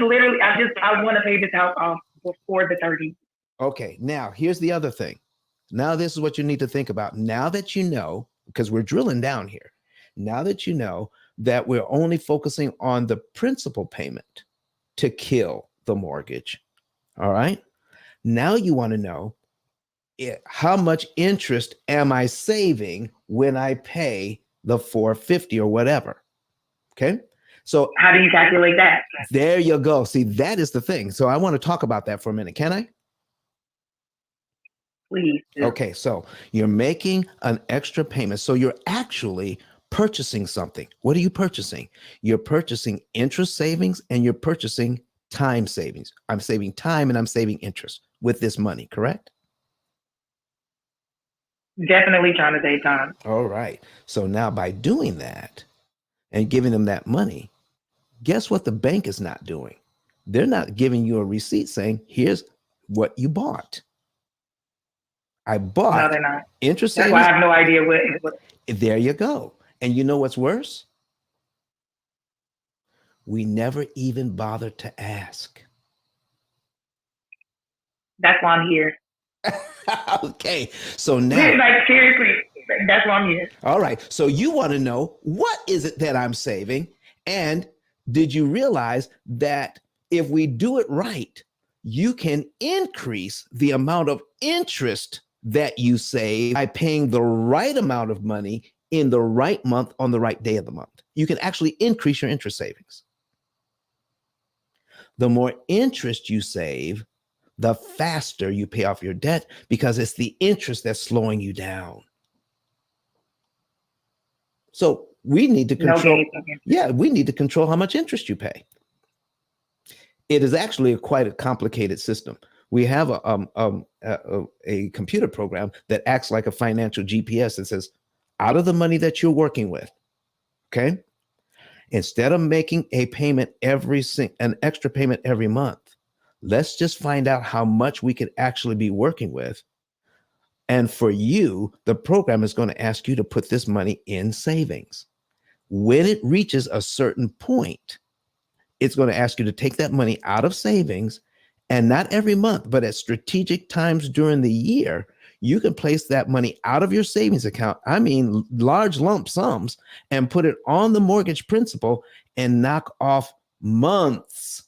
to pay this house off before the 30. Okay, now here's the other thing. Now this is what you need to think about. Now that you know, because we're drilling down here, now that you know that we're only focusing on the principal payment to kill the mortgage. All right. Now you want to know how much interest am I saving when I pay the 450 or whatever. Okay. So how do you calculate that? There you go. See, that is the thing. So I want to talk about that for a minute. Can I? Please do. Okay. So you're making an extra payment. So you're actually purchasing something. What are you purchasing? You're purchasing interest savings and you're purchasing time savings. I'm saving time and I'm saving interest with this money, correct? Definitely trying to save time. All right. So now by doing that and giving them that money, guess what the bank is not doing? They're not giving you a receipt saying, here's what you bought. I bought. No, they're not. Interest That's savings. why I have no idea what. There you go. And you know what's worse? We never even bothered to ask. That's why I'm here. Okay. So now. Like, seriously, that's why I'm here. All right. So you want to know, what is it that I'm saving? And did you realize that if we do it right, you can increase the amount of interest that you save by paying the right amount of money in the right month on the right day of the month? You can actually increase your interest savings. The more interest you save, the faster you pay off your debt because it's the interest that's slowing you down. So we need to control. We need to control how much interest you pay. It is actually quite a complicated system. We have a computer program that acts like a financial GPS that says, out of the money that you're working with, okay, instead of making a payment an extra payment every month, let's just find out how much we could actually be working with. And for you, the program is going to ask you to put this money in savings. When it reaches a certain point, it's going to ask you to take that money out of savings, and not every month, but at strategic times during the year, you can place that money out of your savings account. I mean, large lump sums, and put it on the mortgage principal and knock off months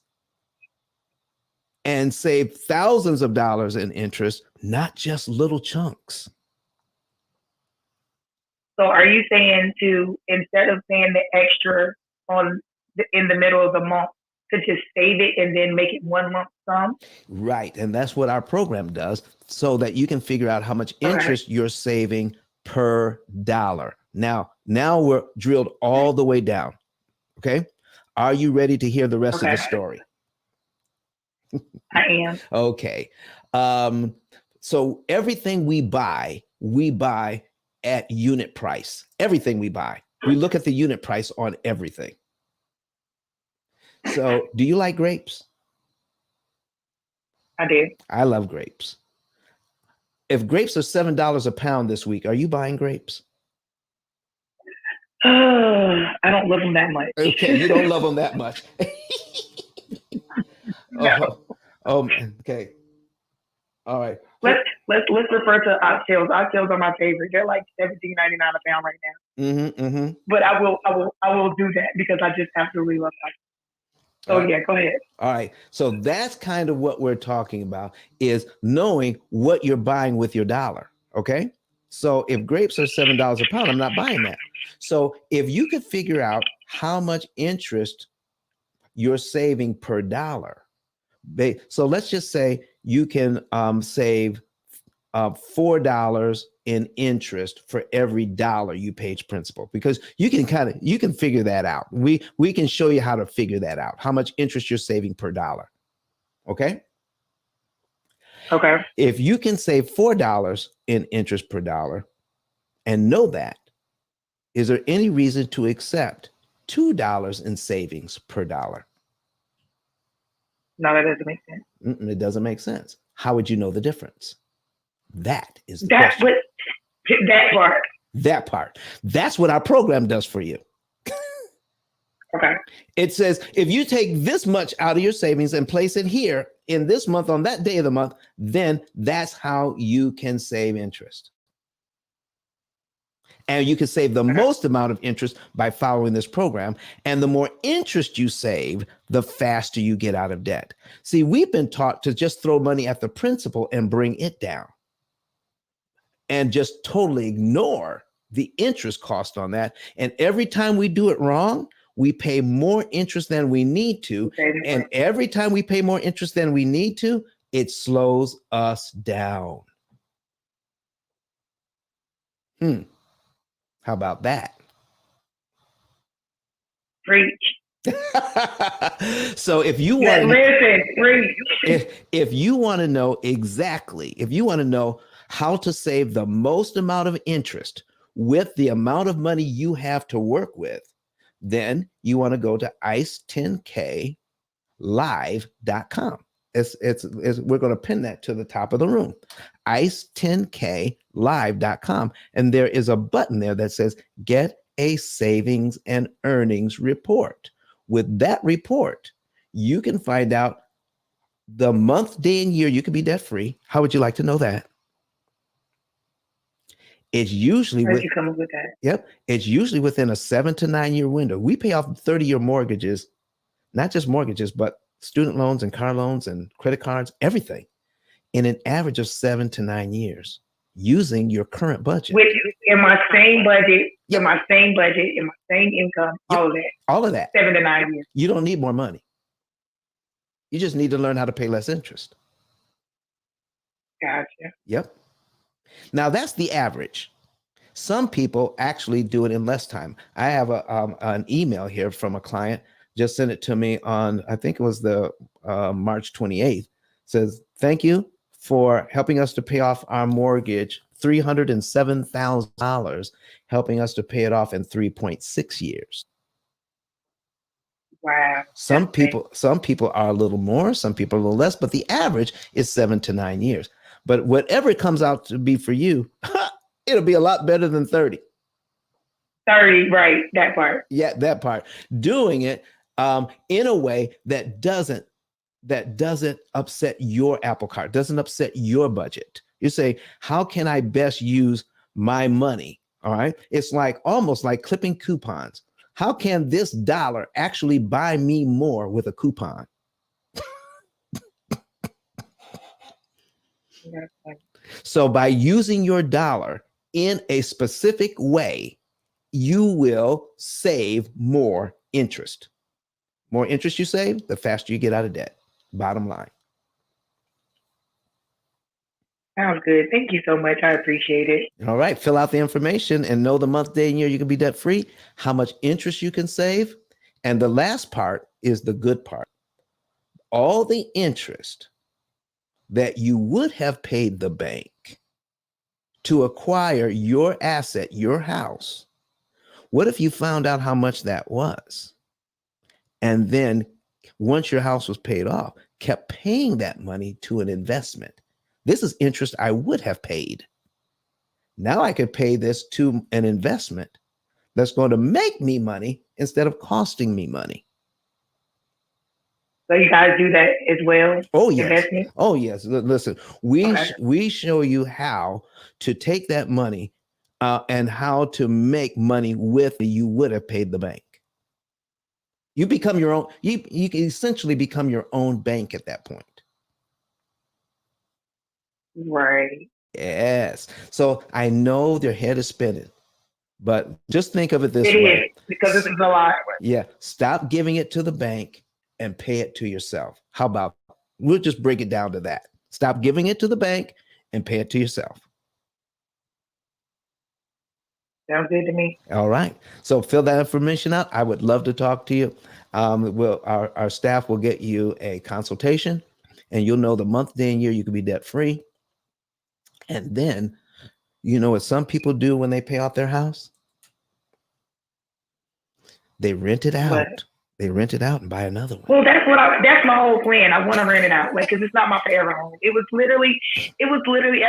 and save thousands of dollars in interest, not just little chunks. So are you saying to, instead of paying the extra in the middle of the month, to just save it and then make it one lump sum? Right. And that's what our program does, so that you can figure out how much interest you're saving per dollar. Now we're drilled all the way down. Okay. Are you ready to hear the rest of the story? I am. Okay. So everything we buy at unit price. Everything we buy. We look at the unit price on everything. So do you like grapes? I do. I love grapes. If grapes are $7 a pound this week, are you buying grapes? I don't love them that much. Okay, you don't love them that much. No. Oh man. Okay. All right. let's refer to oxtails. Oxtails are my favorite. They're like $17.99 a pound right now. But I will do that because I just absolutely love oxtails. So yeah, go ahead. All right. So that's kind of what we're talking about, is knowing what you're buying with your dollar. Okay. So if grapes are $7 a pound, I'm not buying that. So if you could figure out how much interest you're saving per dollar, so let's just say you can save $4 in interest for every dollar you pay principal, because you can figure that out. We can show you how to figure that out, how much interest you're saving per dollar. Okay. If you can save $4 in interest per dollar and know that, is there any reason to accept $2 in savings per dollar? No, that doesn't make sense. It doesn't make sense. How would you know the difference? That is the question. That part. That's what our program does for you. Okay. It says, if you take this much out of your savings and place it here in this month on that day of the month, then that's how you can save interest. And you can save the most amount of interest by following this program. And the more interest you save, the faster you get out of debt. See, we've been taught to just throw money at the principal and bring it down, and just totally ignore the interest cost on that. And every time we do it wrong, we pay more interest than we need to. And every time we pay more interest than we need to, it slows us down. How about that? Preach. So if you want listen, if you want to know exactly, if you want to know how to save the most amount of interest with the amount of money you have to work with, then you want to go to ice10klive.com. We're going to pin that to the top of the room, ice10klive.com. And there is a button there that says get a savings and earnings report. With that report, you can find out the month, day, and year you can be debt free. How would you like to know that? It's usually it's usually within a 7 to 9 year window. We pay off 30-year mortgages, not just mortgages, but student loans and car loans and credit cards, everything, in an average of 7 to 9 years using your current budget. In my same budget, in my same income, all of that. 7 to 9 years. You don't need more money. You just need to learn how to pay less interest. Gotcha. Yep. Now that's the average. Some people actually do it in less time. I have an email here from a client, just sent it to me on, I think it was the March 28th. Says, thank you for helping us to pay off our mortgage, $307,000, helping us to pay it off in 3.6 years. Wow. Some people are a little more, some people a little less, but the average is 7 to 9 years. But whatever it comes out to be for you, it'll be a lot better than 30. 30, right? That part. Yeah, that part. Doing it in a way that doesn't upset your apple cart, doesn't upset your budget. You say, how can I best use my money? All right. It's like almost like clipping coupons. How can this dollar actually buy me more with a coupon? So by using your dollar in a specific way, you will save more interest. More interest you save, the faster you get out of debt. Bottom line. Sounds good. Thank you so much. I appreciate it. All right. Fill out the information and know the month, day, and year you can be debt free, how much interest you can save. And the last part is the good part. All the interest that you would have paid the bank to acquire your asset, your house, what if you found out how much that was? And then once your house was paid off, kept paying that money to an investment. This is interest I would have paid. Now I could pay this to an investment that's going to make me money instead of costing me money. So you guys do that as well? Oh yes. Investment? Oh yes. Listen, we show you how to take that money and how to make money with you would have paid the bank. You become your own. You can essentially become your own bank at that point. Right. Yes. So I know their head is spinning, but just think of it this It way. is, because this is a lot. Yeah. Stop giving it to the bank and pay it to yourself. How about we'll just break it down to that. Stop giving it to the bank and pay it to yourself. Sounds good to me. All right. So fill that information out. I would love to talk to you. Our staff will get you a consultation, and you'll know the month, day, and year you can be debt free. And then, you know what some people do when they pay off their house? They rent it out. But, They rent it out and buy another one. well, that's my whole plan. I want to rent it out, like, because it's not my forever home. It was literally I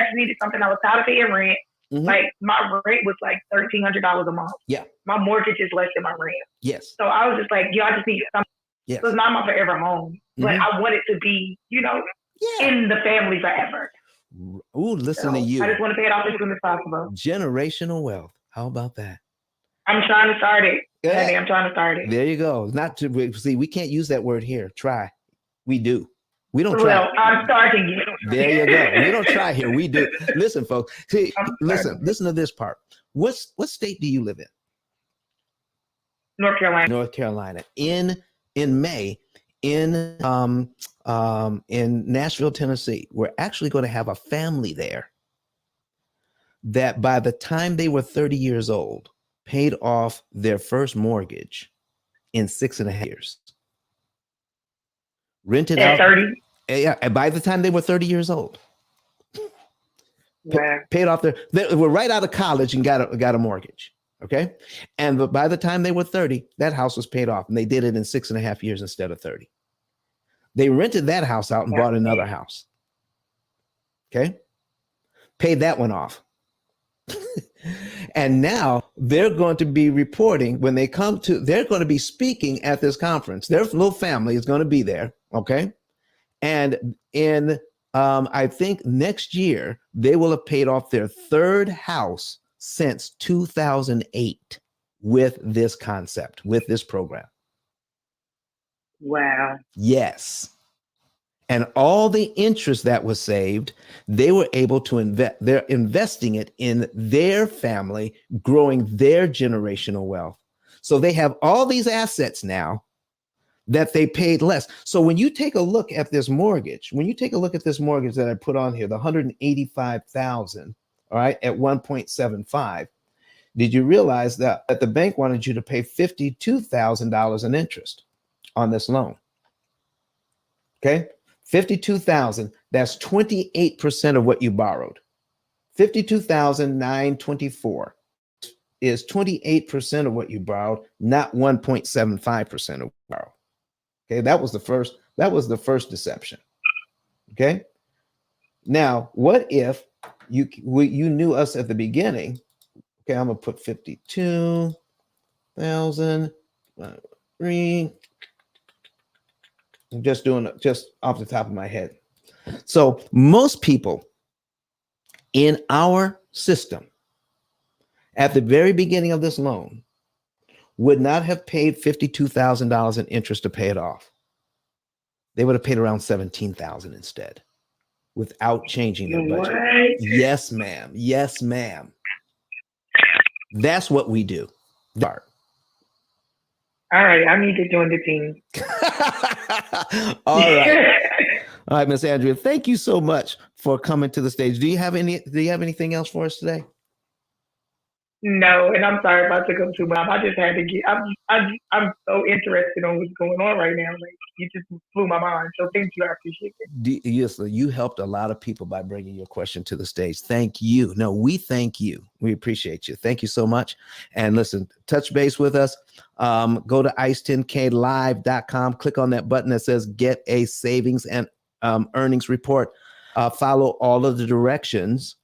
just needed something. I was tired of paying rent. Mhm. Like, my rent was like $1,300 a month. Yeah. My mortgage is less than my rent. Yes. So I was just like, I just need something. Yes. So it's not my forever home, but I want it to be, in the family forever. Ooh, listen to you. I just want to pay it off as soon as possible. Generational wealth. How about that? I'm trying to start it. Honey, I'm trying to start it. There you go. Not to see, we can't use that word here. Try. We do. We don't try. Well, I'm starting it. There you go. We don't try here. We do. Listen, folks. See, listen to this part. What state do you live in? North Carolina. North Carolina. In May, in Nashville, Tennessee, we're actually going to have a family there that by the time they were 30 years old, paid off their first mortgage in 6.5 years. Rented out 30. Yeah, and by the time they were 30 years old, Wow. paid off they were right out of college and got a mortgage. Okay. And by the time they were 30, that house was paid off, and they did it in 6.5 years instead of 30. They rented that house out and bought another house. Okay. Paid that one off. And now they're going to be reporting when they come to, they're going to be speaking at this conference. Their little family is going to be there. Okay. And in, I think next year, they will have paid off their third house since 2008 with this concept, with this program. Wow. Yes. And all the interest that was saved, they were able to invest. They're investing it in their family, growing their generational wealth. So they have all these assets now that they paid less. So when you take a look at this mortgage, that I put on here, the $185,000, all right, at 1.75, did you realize that the bank wanted you to pay $52,000 in interest on this loan? Okay. 52,000, that's 28% of what you borrowed. 52,924 is 28% of what you borrowed, not 1.75% of borrow. Okay, that was the first deception. Okay. Now, what if you knew us at the beginning? Okay, I'm gonna put 52,000. I'm just doing it just off the top of my head. So most people in our system at the very beginning of this loan would not have paid $52,000 in interest to pay it off. They would have paid around $17,000 instead without changing their budget. What? Yes, ma'am. Yes, ma'am. That's what we do. All right, I need to join the team. All right. All right, Miss Andrea, thank you so much for coming to the stage. Do you have anything else for us today? No, and I'm sorry if I took up too much. I just had to get. I'm so interested on what's going on right now. Like, you just blew my mind. So thank you. I appreciate it. Yes, you helped a lot of people by bringing your question to the stage. Thank you. No, we thank you. We appreciate you. Thank you so much. And listen, touch base with us. Go to ice10klive.com. Click on that button that says "Get a Savings and Earnings Report." Follow all of the directions.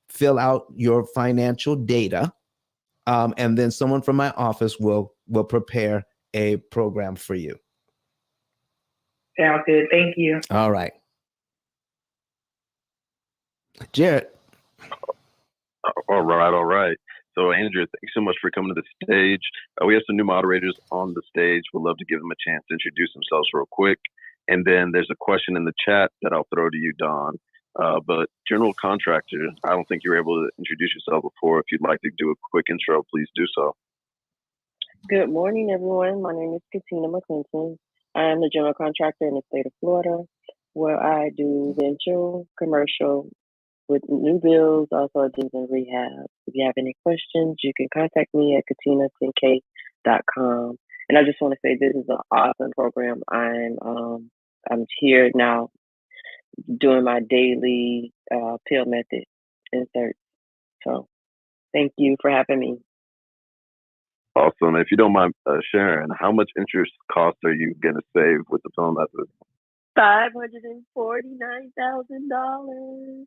Fill out your financial data. And then someone from my office will prepare a program for you. Sounds good. Thank you. All right. Jared. All right, all right. So, Andrea, thanks so much for coming to the stage. We have some new moderators on the stage. We'd love to give them a chance to introduce themselves real quick. And then there's a question in the chat that I'll throw to you, Don. But general contractor, I don't think you were able to introduce yourself before. If you'd like to do a quick intro, please do so. Good morning, everyone. My name is Katina McClinton. I am the general contractor in the state of Florida, where I do residential, commercial, with new builds, also do and rehab. If you have any questions, you can contact me at katina10k.com. And I just want to say this is an awesome program. I'm here now doing my daily P.I.L.L method insert. So thank you for having me. Awesome. If you don't mind sharing, how much interest cost are you going to save with the P.I.L.L method? $549,000.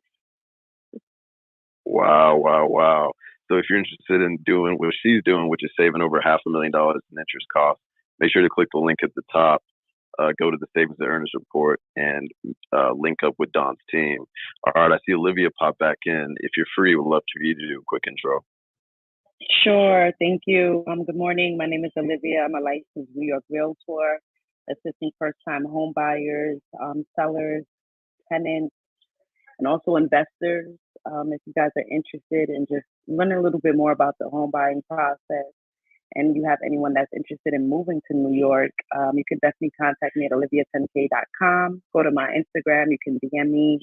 Wow, wow, wow. So if you're interested in doing what she's doing, which is saving over $500,000 in interest costs, make sure to click the link at the top, go to the Savings and Earnings Report, and link up with Don's team. All right, I see Olivia pop back in. If you're free, we'd love for you to do a quick intro. Sure, thank you. Good morning. My name is Olivia. I'm a licensed New York realtor, assisting first-time home buyers, sellers, tenants, and also investors. If you guys are interested in just learning a little bit more about the home buying process, and you have anyone that's interested in moving to New York, you can definitely contact me at olivia10k.com. Go to my Instagram. You can DM me.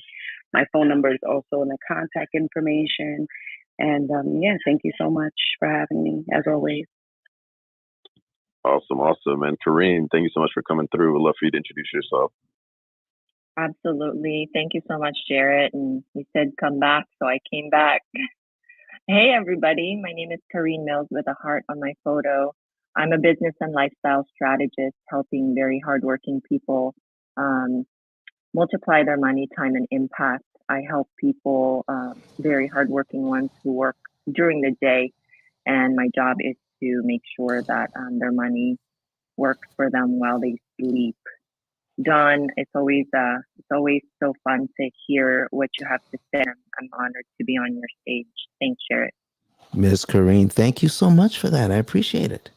My phone number is also in the contact information. And yeah, thank you so much for having me, as always. Awesome, awesome. And Kareem, thank you so much for coming through. We'd love for you to introduce yourself. Absolutely. Thank you so much, Jarrett. And you said come back, so I came back. Hey, everybody. My name is Kareen Mills with a heart on my photo. I'm a business and lifestyle strategist helping very hardworking people multiply their money, time, and impact. I help people, very hardworking ones who work during the day, and my job is to make sure that their money works for them while they sleep. Don, it's always so fun to hear what you have to say. I'm honored to be on your stage. Thanks, Jarrett. Ms. Kareen, thank you so much for that. I appreciate it.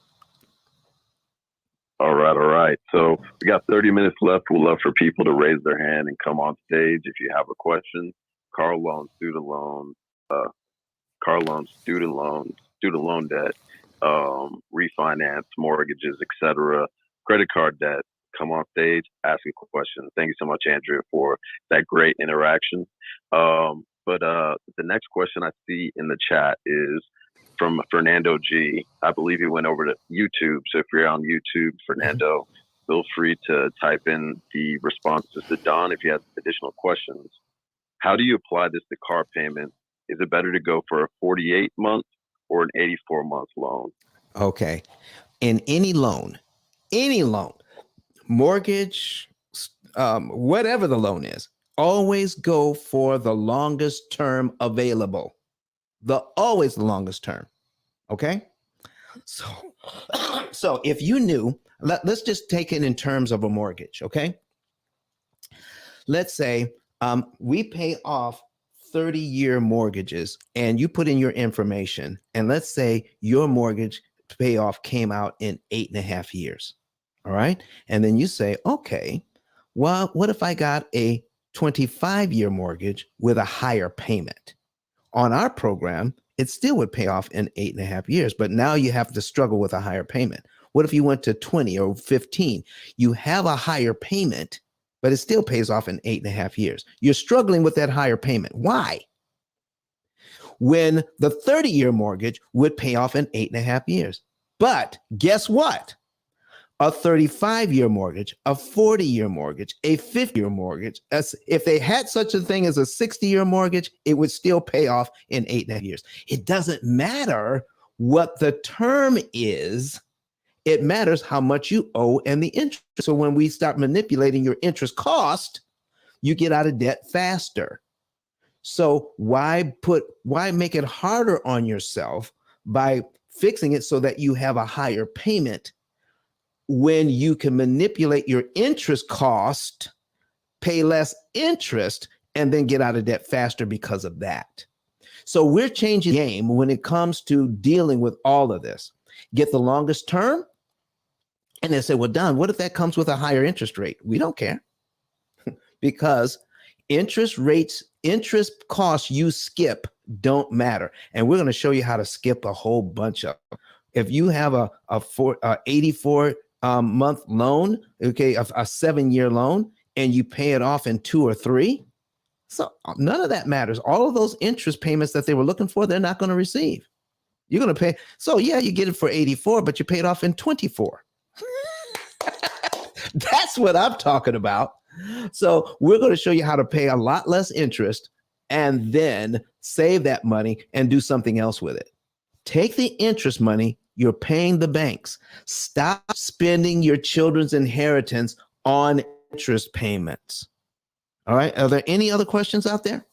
All right, all right. So we got 30 minutes left. We'd love for people to raise their hand and come on stage if you have a question. Car loans, student loans, student loan debt, refinance, mortgages, etc., credit card debt. Come on stage, ask a question. Thank you so much, Andrea, for that great interaction. But the next question I see in the chat is from Fernando G. I believe he went over to YouTube. So if you're on YouTube, Fernando, feel free to type in the responses to Don if you have additional questions. How do you apply this to car payments? Is it better to go for a 48-month or an 84-month loan? Okay. In any loan, mortgage, whatever the loan is, always go for the longest term available. Always the longest term. Okay. So if you knew, let's just take it in terms of a mortgage. Okay. Let's say we pay off 30-year mortgages and you put in your information, and let's say your mortgage payoff came out in 8.5 years. All right. And then you say, okay, well, what if I got a 25-year mortgage with a higher payment? On our program, it still would pay off in 8.5 years, but now you have to struggle with a higher payment. What if you went to 20 or 15? You have a higher payment, but it still pays off in 8.5 years. You're struggling with that higher payment. Why? When the 30-year mortgage would pay off in 8.5 years. But guess what? A 35-year mortgage, a 40-year mortgage, a 50-year mortgage, if they had such a thing as a 60-year mortgage, it would still pay off in 8.5 years. It doesn't matter what the term is. It matters how much you owe and the interest. So when we start manipulating your interest cost, you get out of debt faster. So why make it harder on yourself by fixing it so that you have a higher payment when you can manipulate your interest cost, pay less interest, and then get out of debt faster because of that. So we're changing the game when it comes to dealing with all of this. Get the longest term, and they say, well, Don, what if that comes with a higher interest rate? We don't care because interest costs you skip don't matter. And we're going to show you how to skip a whole bunch of them. If you have a 84 month loan, okay, a 7-year loan, and you pay it off in 2 or 3, so none of that matters. All of those interest payments that they were looking for, they're not going to receive. You're going to pay. So yeah, you get it for 84, but you pay it off in 24. That's what I'm talking about. So we're going to show you how to pay a lot less interest and then save that money and do something else with it. Take the interest money you're paying the banks. Stop spending your children's inheritance on interest payments. All right. Are there any other questions out there?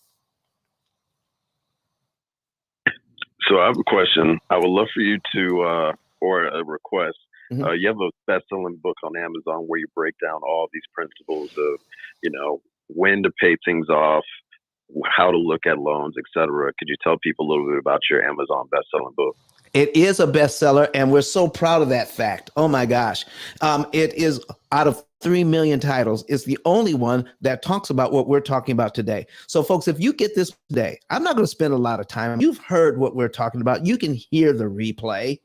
So I have a question. I would love for you to, or a request. You have a best-selling book on Amazon where you break down all these principles of, when to pay things off, how to look at loans, etc. Could you tell people a little bit about your Amazon best-selling book? It is a bestseller, and we're so proud of that fact. Oh my gosh. It is out of 3 million titles. It's the only one that talks about what we're talking about today. So folks, if you get this today, I'm not going to spend a lot of time. You've heard what we're talking about. You can hear the replay.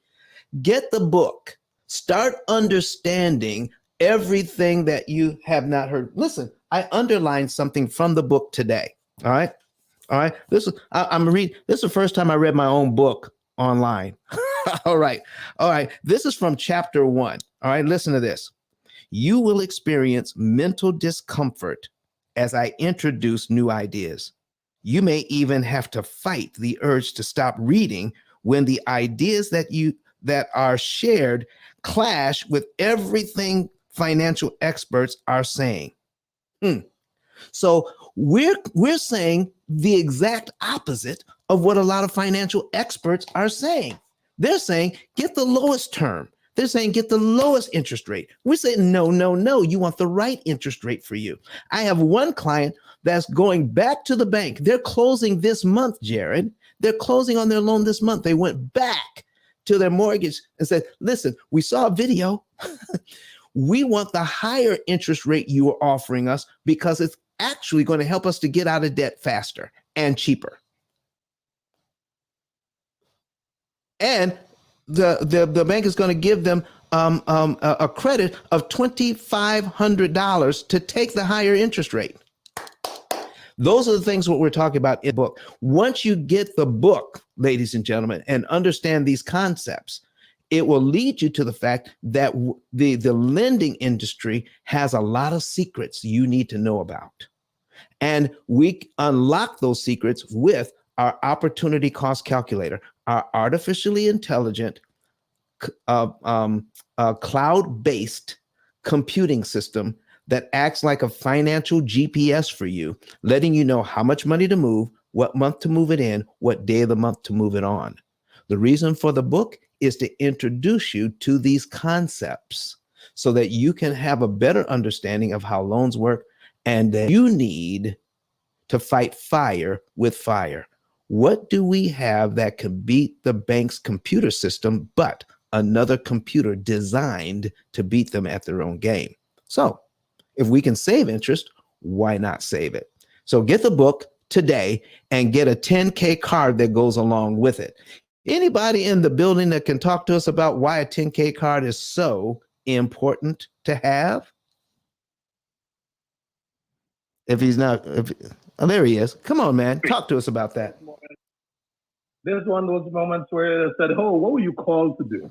Get the book. Start understanding everything that you have not heard. Listen, I underlined something from the book today. All right. All right. This is the first time I read my own book online. All right. All right. This is from chapter 1. All right. Listen to this. You will experience mental discomfort as I introduce new ideas. You may even have to fight the urge to stop reading when the ideas that are shared clash with everything financial experts are saying. So we're saying the exact opposite of what a lot of financial experts are saying. They're saying get the lowest term. They're saying get the lowest interest rate. We're saying no. You want the right interest rate for you. I have one client that's going back to the bank. They're closing this month, Jared. They're closing on their loan this month. They went back to their mortgage and said, listen, we saw a video. We want the higher interest rate you are offering us because it's actually going to help us to get out of debt faster and cheaper. And the bank is going to give them a credit of $2,500 to take the higher interest rate. Those are the things what we're talking about in the book. Once you get the book, ladies and gentlemen, and understand these concepts, it will lead you to the fact that the lending industry has a lot of secrets you need to know about. And we unlock those secrets with our opportunity cost calculator, our artificially intelligent, cloud-based computing system that acts like a financial GPS for you, letting you know how much money to move, what month to move it in, what day of the month to move it on. The reason for the book is to introduce you to these concepts so that you can have a better understanding of how loans work and that you need to fight fire with fire. What do we have that can beat the bank's computer system, but another computer designed to beat them at their own game? So if we can save interest, why not save it? So get the book today and get a 10K card that goes along with it. Anybody in the building that can talk to us about why a 10K card is so important to have? If he's not, oh, there he is. Come on, man. Talk to us about that. This is one of those moments where I said, oh, what were you called to do?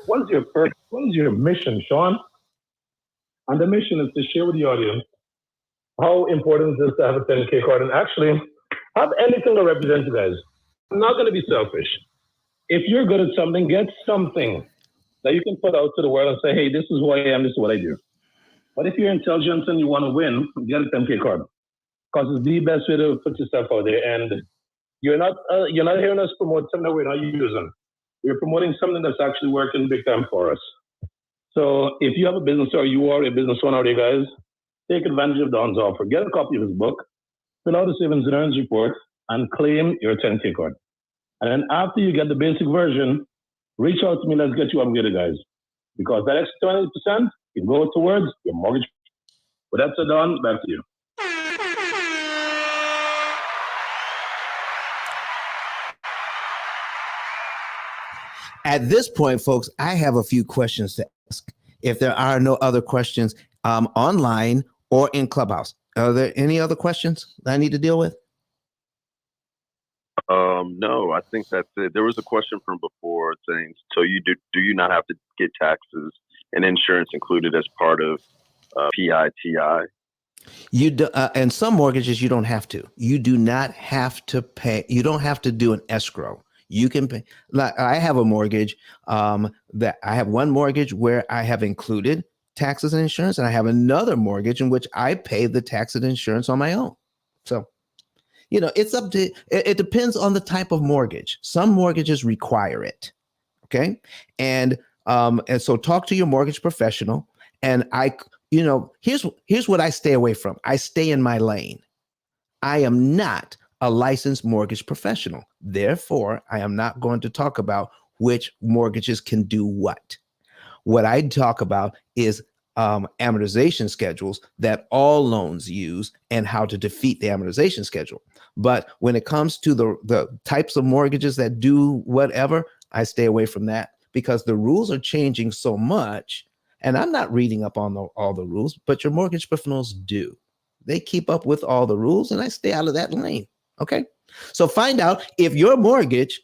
What is your purpose? What is your mission, Sean? And the mission is to share with the audience how important it is to have a 10K card and actually have anything to represent you guys. I'm not going to be selfish. If you're good at something, get something that you can put out to the world and say, hey, this is who I am, this is what I do. But if you're intelligent and you want to win, get a 10K card because it's the best way to put yourself out there. And you're not hearing us promote something that we're not using. We're promoting something that's actually working big time for us. So if you have a business or you are a business owner out there, guys, take advantage of Don's offer. Get a copy of his book, fill out a savings and earnings report, and claim your 10K card. And then after you get the basic version, reach out to me. Let's get you upgraded, guys. Because that extra 20% can go towards your mortgage. But that's it, Don. Back to you. At this point, folks, I have a few questions to ask. If there are no other questions online or in Clubhouse, are there any other questions that I need to deal with? No, I think that's it. There was a question from before saying, so do you not have to get taxes and insurance included as part of P.I.L.L? You do, and some mortgages you don't have to. You do not have to pay. You don't have to do an escrow. You can pay. Like I have a mortgage that I have one mortgage where I have included taxes and insurance, and I have another mortgage in which I pay the tax and insurance on my own. So, you know, it's up to, it depends on the type of mortgage. Some mortgages require it. Okay. And so talk to your mortgage professional. And here's what I stay away from. I stay in my lane. I am not a licensed mortgage professional. Therefore, I am not going to talk about which mortgages can do what. What I talk about is amortization schedules that all loans use and how to defeat the amortization schedule. But when it comes to the types of mortgages that do whatever, I stay away from that because the rules are changing so much. And I'm not reading up on all the rules, but your mortgage professionals do. They keep up with all the rules, and I stay out of that lane. Okay. So find out if your mortgage,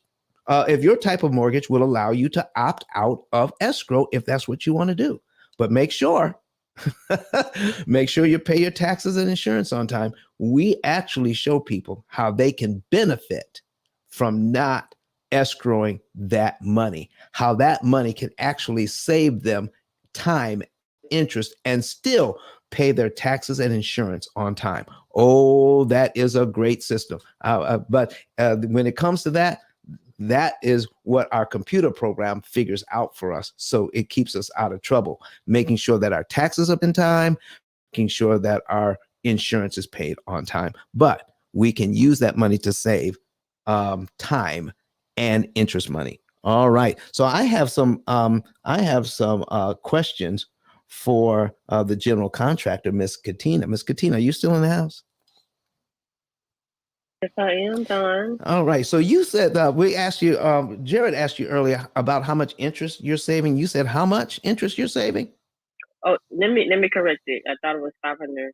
if your type of mortgage will allow you to opt out of escrow if that's what you want to do. But make sure you pay your taxes and insurance on time. We actually show people how they can benefit from not escrowing that money, how that money can actually save them time, interest, and still pay their taxes and insurance on time. Oh, that is a great system. But when it comes to that, that is what our computer program figures out for us. So it keeps us out of trouble, making sure that our taxes are in time, making sure that our insurance is paid on time. But we can use that money to save time and interest money. All right. So I have some questions for the general contractor, Miss Katina. Miss Katina, are you still in the house? Yes, I am, Don. All right. So you said we asked you, Jared asked you earlier about how much interest you're saving. You said how much interest you're saving? Oh, let me correct it. I thought it was $549,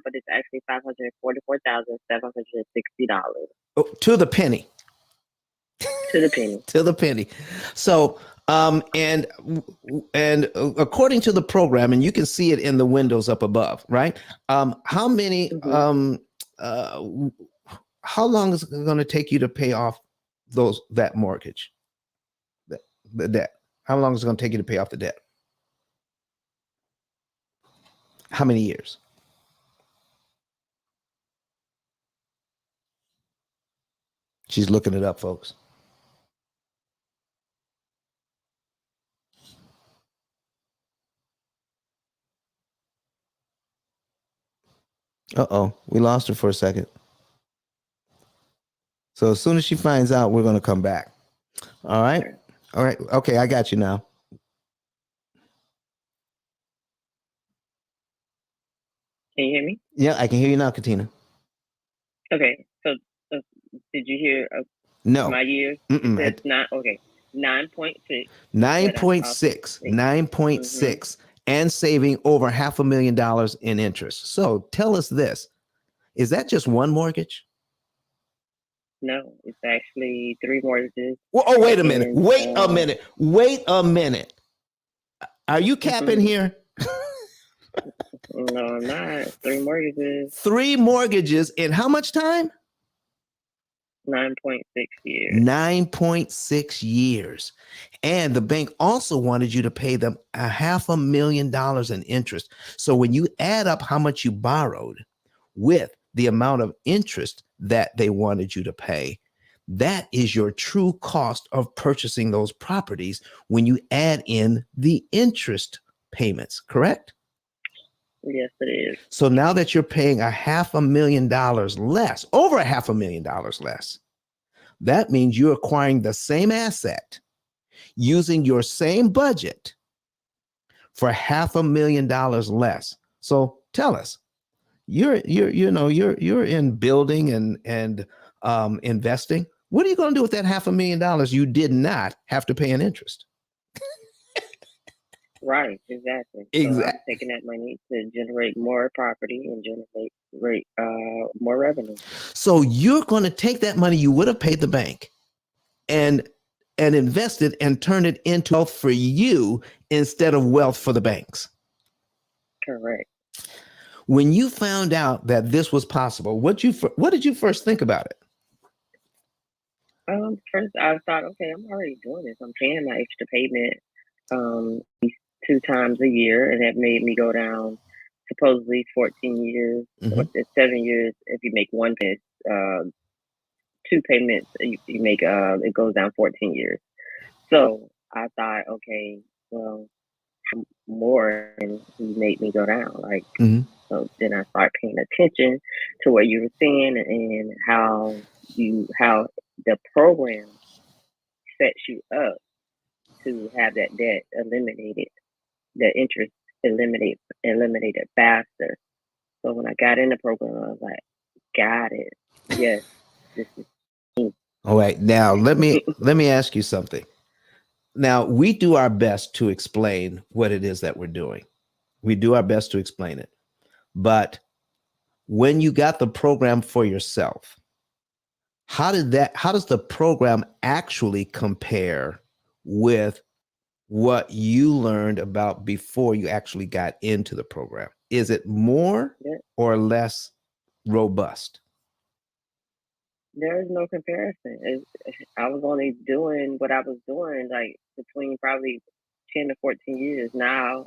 but it's actually $544,760. Oh, to the penny. To the penny. To the penny. So and according to the program, and you can see it in the windows up above, right? How many how long is it going to take you to pay off that mortgage, the debt? How long is it going to take you to pay off the debt? How many years? She's looking it up, folks. Uh-oh, we lost her for a second. So as soon as she finds out, we're going to come back. All right. All right. Okay, I got you now. Can you hear me? Yeah, I can hear you now, Katina. Okay. So did you hear no. my years? It's not okay. 9.6. 9.6. 9.6. And saving over $500,000 in interest. So tell us this. Is that just one mortgage? No, it's actually 3 mortgages. Well, oh, wait a minute. Wait a minute. Are you capping here? No, I'm not. 3 mortgages. 3 mortgages in how much time? 9.6 years. 9.6 years. And the bank also wanted you to pay them $500,000 in interest. So when you add up how much you borrowed with the amount of interest that they wanted you to pay, That is your true cost of purchasing those properties when you add in the interest payments, correct? Yes, it is. So now that you're paying $500,000 less, over $500,000 less, that means you're acquiring the same asset using your same budget for $500,000 less. So tell us, you're in building and investing. What are you going to do with that $500,000 you did not have to pay in interest? Right, exactly. So I'm taking that money to generate more property and generate more revenue. So you're going to take that money you would have paid the bank and invest it and turn it into wealth for you instead of wealth for the banks. Correct. When you found out that this was possible, what did you first think about it? First I thought, okay, I'm already doing this. I'm paying my extra payment 2 times a year, and that made me go down supposedly 14 years, or 7 years. If you make one payment, 2 payments, you make it goes down 14 years. So I thought, okay, well, more, and he made me go down. Like, so then I started paying attention to what you were saying and how the program sets you up to have that debt eliminated, the interest eliminated faster. So when I got in the program, I was like, got it. Yes, this is me. All right. Now let me ask you something. Now we do our best to explain what it is that we're doing. We do our best to explain it. But when you got the program for yourself, how does the program actually compare with what you learned about before you actually got into the program? Is it more or less robust? There is no comparison. I was only doing what I was doing like between probably 10 to 14 years. Now,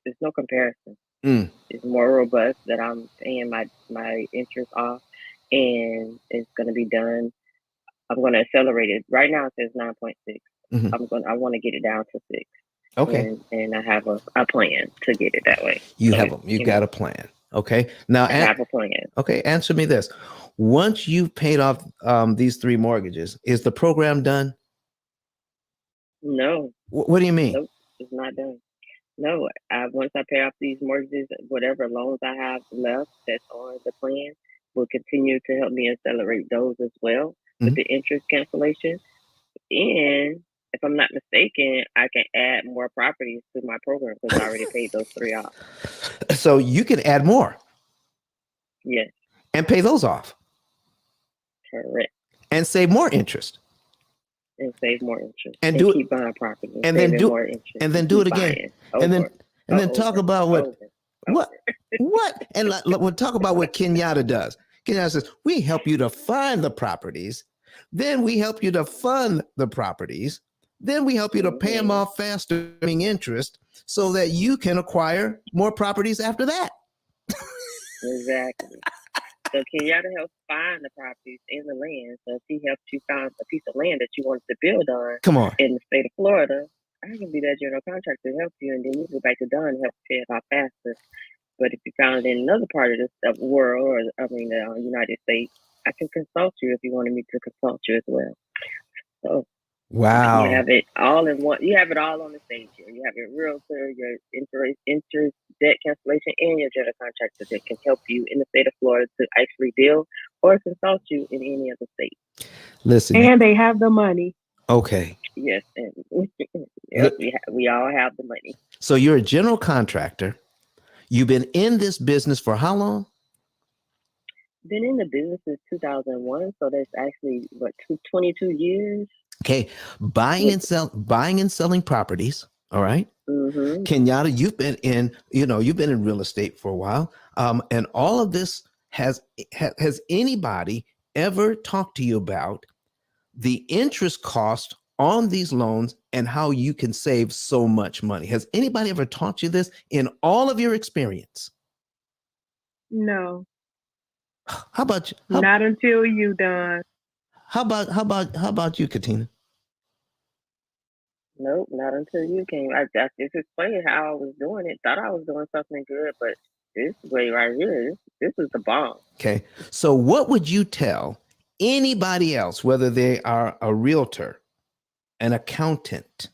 there's no comparison. It's more robust that I'm paying my interest off, and it's going to be done. I'm going to accelerate it. Right now it says 9.6. I want to get it down to 6. Okay. And I have a plan to get it that way. You got a plan. Okay. Now I have a plan. Okay. Answer me this. Once you've paid off these 3 mortgages, is the program done? No. What do you mean? Nope, it's not done. No, once I pay off these mortgages, whatever loans I have left that's on the plan will continue to help me accelerate those as well with the interest cancellation. And if I'm not mistaken, I can add more properties to my program because I already paid those 3 off. So you can add more. Yes. And pay those off. Correct. And save more interest. And save more interest. And keep buying property. And then do more interest. And then do it again. And then talk about what. And we'll talk about what Kenyatta does. Kenyatta says, we help you to find the properties. Then we help you to fund the properties. Then we help you to pay them off faster, interest, so that you can acquire more properties after that. Exactly. So Kenyatta helps find the properties in the land. So if he helps you find a piece of land that you want to build on, in the state of Florida, I can be that general contractor to help you, and then you go back to Don and help pay it off faster. But if you found it in another part of the world, or the United States, I can consult you if you wanted me to consult you as well. So wow, you have it all in one. You have it all on the stage here. You have your realtor, your interest debt cancellation, and your general contractor that can help you in the state of Florida to actually deal or consult you in any other state. Listen, and they have the money. Okay. Yes, and yes, we all have the money. So you're a general contractor. You've been in this business for how long? Been in the business since 2001, so that's actually 22 years. Okay, buying and selling properties. All right. Kenyatta, you've been in real estate for a while, and all of this has anybody ever talked to you about the interest cost on these loans and how you can save so much money? Has anybody ever taught you this in all of your experience? No. How about you? Not until you done. how about you, Katina? Nope, not until you came. I just explained how I was doing it. Thought I was doing something good, but this way right here, this is the bomb. Okay. So what would you tell anybody else, whether they are a realtor, an accountant,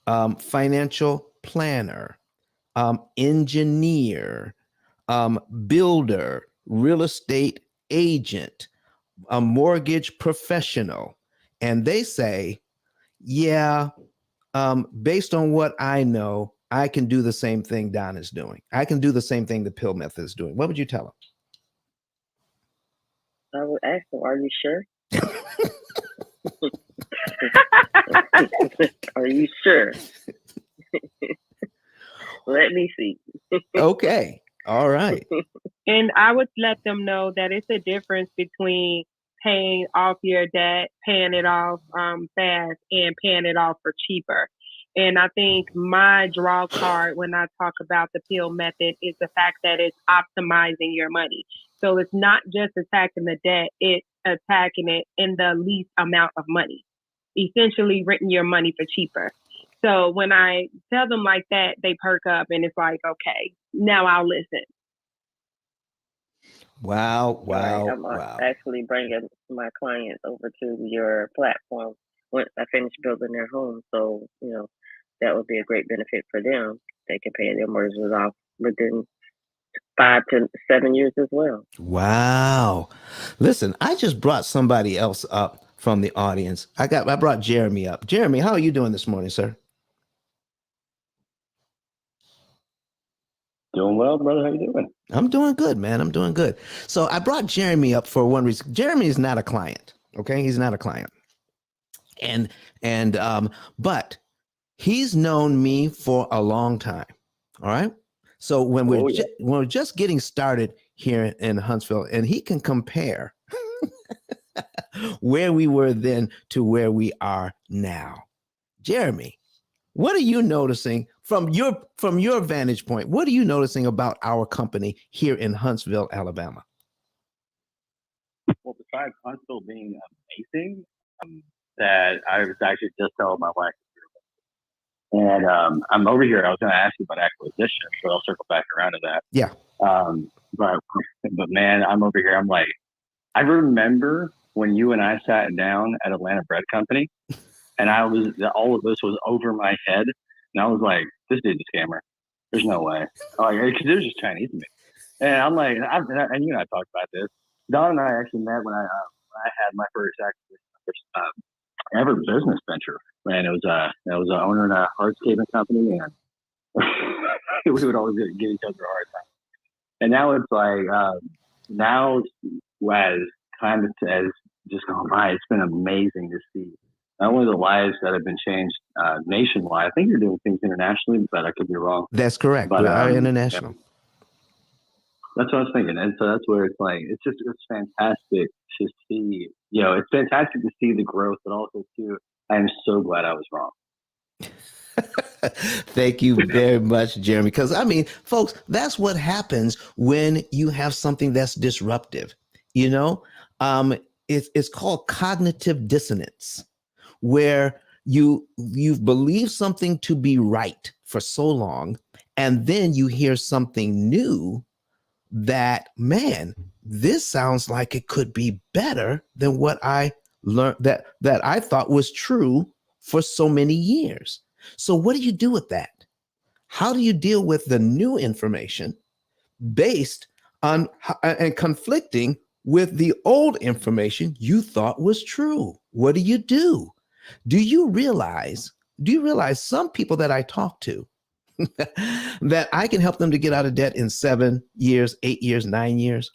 financial planner, engineer, builder, real estate agent, a mortgage professional, and they say, yeah, based on what I know, I can do the same thing Don is doing. I can do the same thing the P.I.L.L method is doing. What would you tell them? I would ask them, "Are you sure? Are you sure? Let me see." Okay. All right. And I would let them know that it's a difference between paying off your debt, paying it off fast, and paying it off for cheaper. And I think my draw card when I talk about the P.I.L.L method is the fact that it's optimizing your money. So it's not just attacking the debt, it's attacking it in the least amount of money, essentially renting your money for cheaper. So when I tell them like that, they perk up and it's like, okay, now I'll listen. Wow. Right. Wow. I'm Wow. actually bringing my clients over to your platform once I finish building their home. So, that would be a great benefit for them. They can pay their mortgages off within 5 to 7 years as well. Wow. Listen, I just brought somebody else up from the audience. I brought Jeremy up. Jeremy, how are you doing this morning, sir? Doing well, brother. How you doing? I'm doing good, man. I'm doing good. So I brought Jeremy up for one reason. Jeremy is not a client. Okay. He's not a client. But he's known me for a long time. All right. So when we're just getting started here in Huntsville, and he can compare where we were then to where we are now. Jeremy, what are you noticing from your vantage point? What are you noticing about our company here in Huntsville, Alabama? Well, besides Huntsville being amazing, that I was actually just telling my wife. And I'm over here. I was going to ask you about acquisition, but I'll circle back around to that. Yeah. But man, I'm over here. I'm like, I remember when you and I sat down at Atlanta Bread Company, and all of this was over my head, and I was like, this dude's a scammer. There's no way. Because it was just Chinese to me. And I'm like, and you and I talked about this. Don and I actually met when I had my first ever business venture. And it was an owner in a hardscaping company, and we would always give each other a hard time. And now it's like now as time has just gone by, it's been amazing to see not only the lives that have been changed nationwide. I think you're doing things internationally, but I could be wrong. That's correct. But we are international. Yeah. That's what I was thinking. And so that's where it's like, it's fantastic to see, it's fantastic to see the growth, but also too, I am so glad I was wrong. Thank you very much, Jeremy. Because folks, that's what happens when you have something that's disruptive. It's called cognitive dissonance, where you've believed something to be right for so long, and then you hear something new that, man, this sounds like it could be better than what I learned that I thought was true for so many years. So what do you do with that? How do you deal with the new information based on and conflicting with the old information you thought was true? What do you do? Do you realize some people that I talk to that I can help them to get out of debt in 7 years, 8 years, 9 years?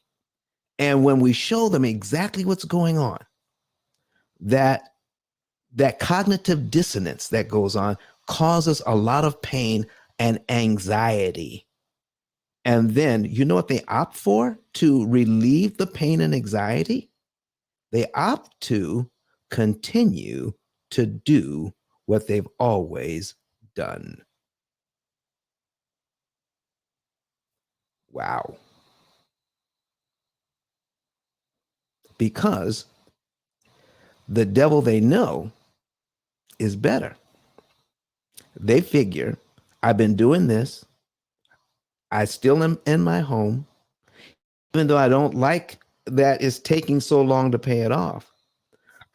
And when we show them exactly what's going on, that cognitive dissonance that goes on causes a lot of pain and anxiety. And then, you know what they opt for to relieve the pain and anxiety? They opt to continue to do what they've always done. Wow. Because The devil they know is better. They figure, I've been doing this. I still am in my home. Even though I don't like that it's taking so long to pay it off,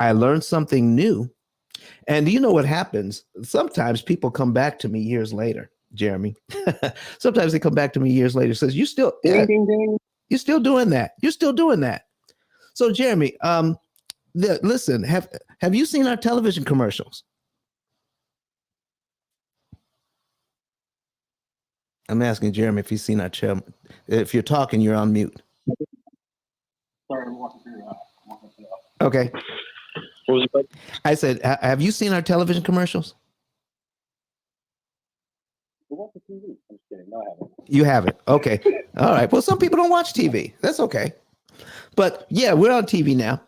I learned something new. And do you know what happens? Sometimes people come back to me years later, Jeremy. Sometimes they come back to me years later, says, you're still doing that. You're still doing that. So Jeremy, listen, have you seen our television commercials? I'm asking Jeremy if he's seen our channel. If you're talking, you're on mute. Sorry, I'm walking through. Okay. What was it? I said, have you seen our television commercials? What's the TV? I'm just kidding. No, I haven't. You haven't. Okay. All right. Well, some people don't watch TV. That's okay. But yeah, we're on TV now.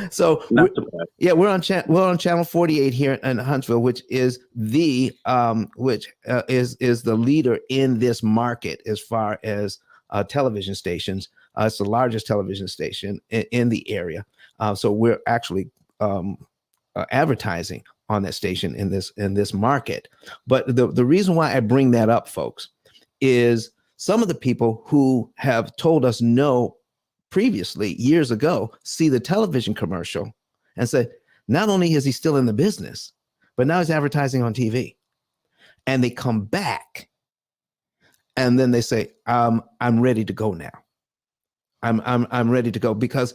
So we're on channel 48 here in Huntsville, which is the is the leader in this market as far as television stations. It's the largest television station in the area. So we're actually advertising on that station in this market. But the reason why I bring that up, folks, is some of the people who have told us no previously years ago see the television commercial and say, not only is he still in the business, but now he's advertising on TV. And they come back and then they say, I'm ready to go now. I'm ready to go because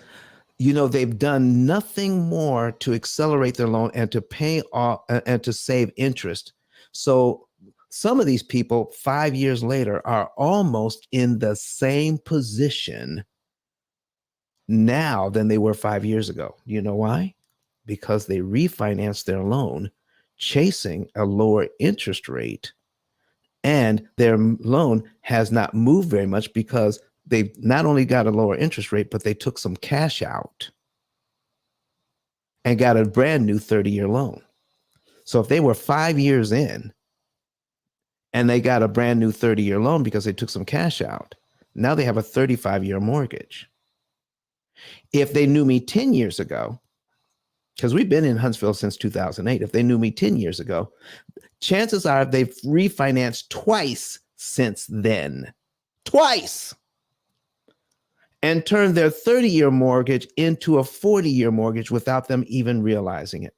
they've done nothing more to accelerate their loan and to pay off and to save interest. So some of these people 5 years later are almost in the same position now than they were 5 years ago. You know why? Because they refinanced their loan chasing a lower interest rate, and their loan has not moved very much because they've not only got a lower interest rate, but they took some cash out and got a brand new 30-year loan. So if they were 5 years in and they got a brand new 30-year loan because they took some cash out, now they have a 35-year mortgage. If they knew me 10 years ago, because we've been in Huntsville since 2008, if they knew me 10 years ago, chances are they've refinanced twice since then. Twice. And turned their 30-year mortgage into a 40-year mortgage without them even realizing it.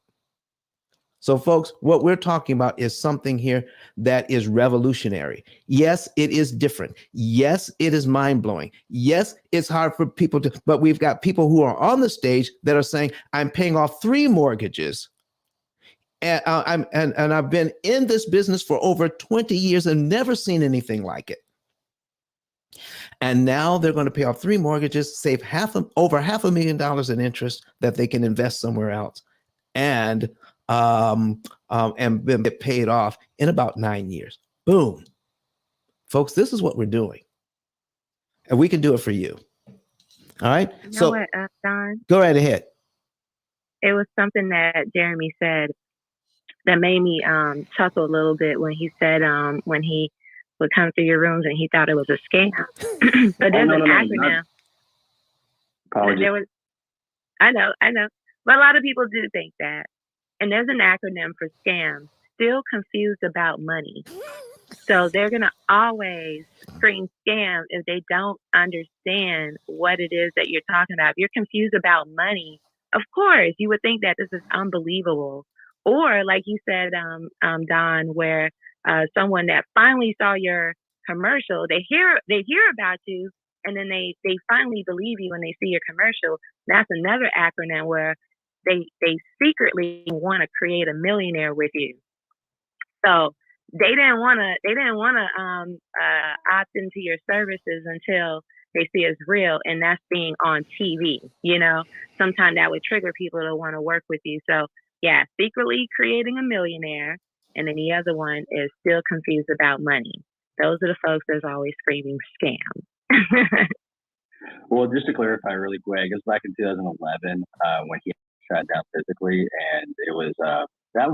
So folks, what we're talking about is something here that is revolutionary. Yes, it is different. Yes, it is mind-blowing. Yes, it's hard for people to, but we've got people who are on the stage that are saying, I'm paying off 3 mortgages. And I've been in this business for over 20 years and never seen anything like it. And now they're going to pay off 3 mortgages, save over $500,000 in interest that they can invest somewhere else, and then get paid off in about 9 years. Boom. Folks, this is what we're doing. And we can do it for you. All right. You know what, Don? Go right ahead. It was something that Jeremy said that made me chuckle a little bit when he said when he would come through your rooms and he thought it was a scam. But there's an acronym. Apologies. I know. But a lot of people do think that. And there's an acronym for scam, still confused about money. So they're going to always scream scam if they don't understand what it is that you're talking about. If you're confused about money, of course, you would think that this is unbelievable. Or like you said, Don, where someone that finally saw your commercial, they hear about you, and then they finally believe you when they see your commercial. That's another acronym where they secretly want to create a millionaire with you. So they didn't want to opt into your services until they see it's real, and that's being on TV. Sometimes that would trigger people to want to work with you. So yeah, secretly creating a millionaire, and then the other one is still confused about money. Those are the folks that's always screaming scam. Well, just to clarify really quick, it was back in 2011 when he shut down physically, and it was I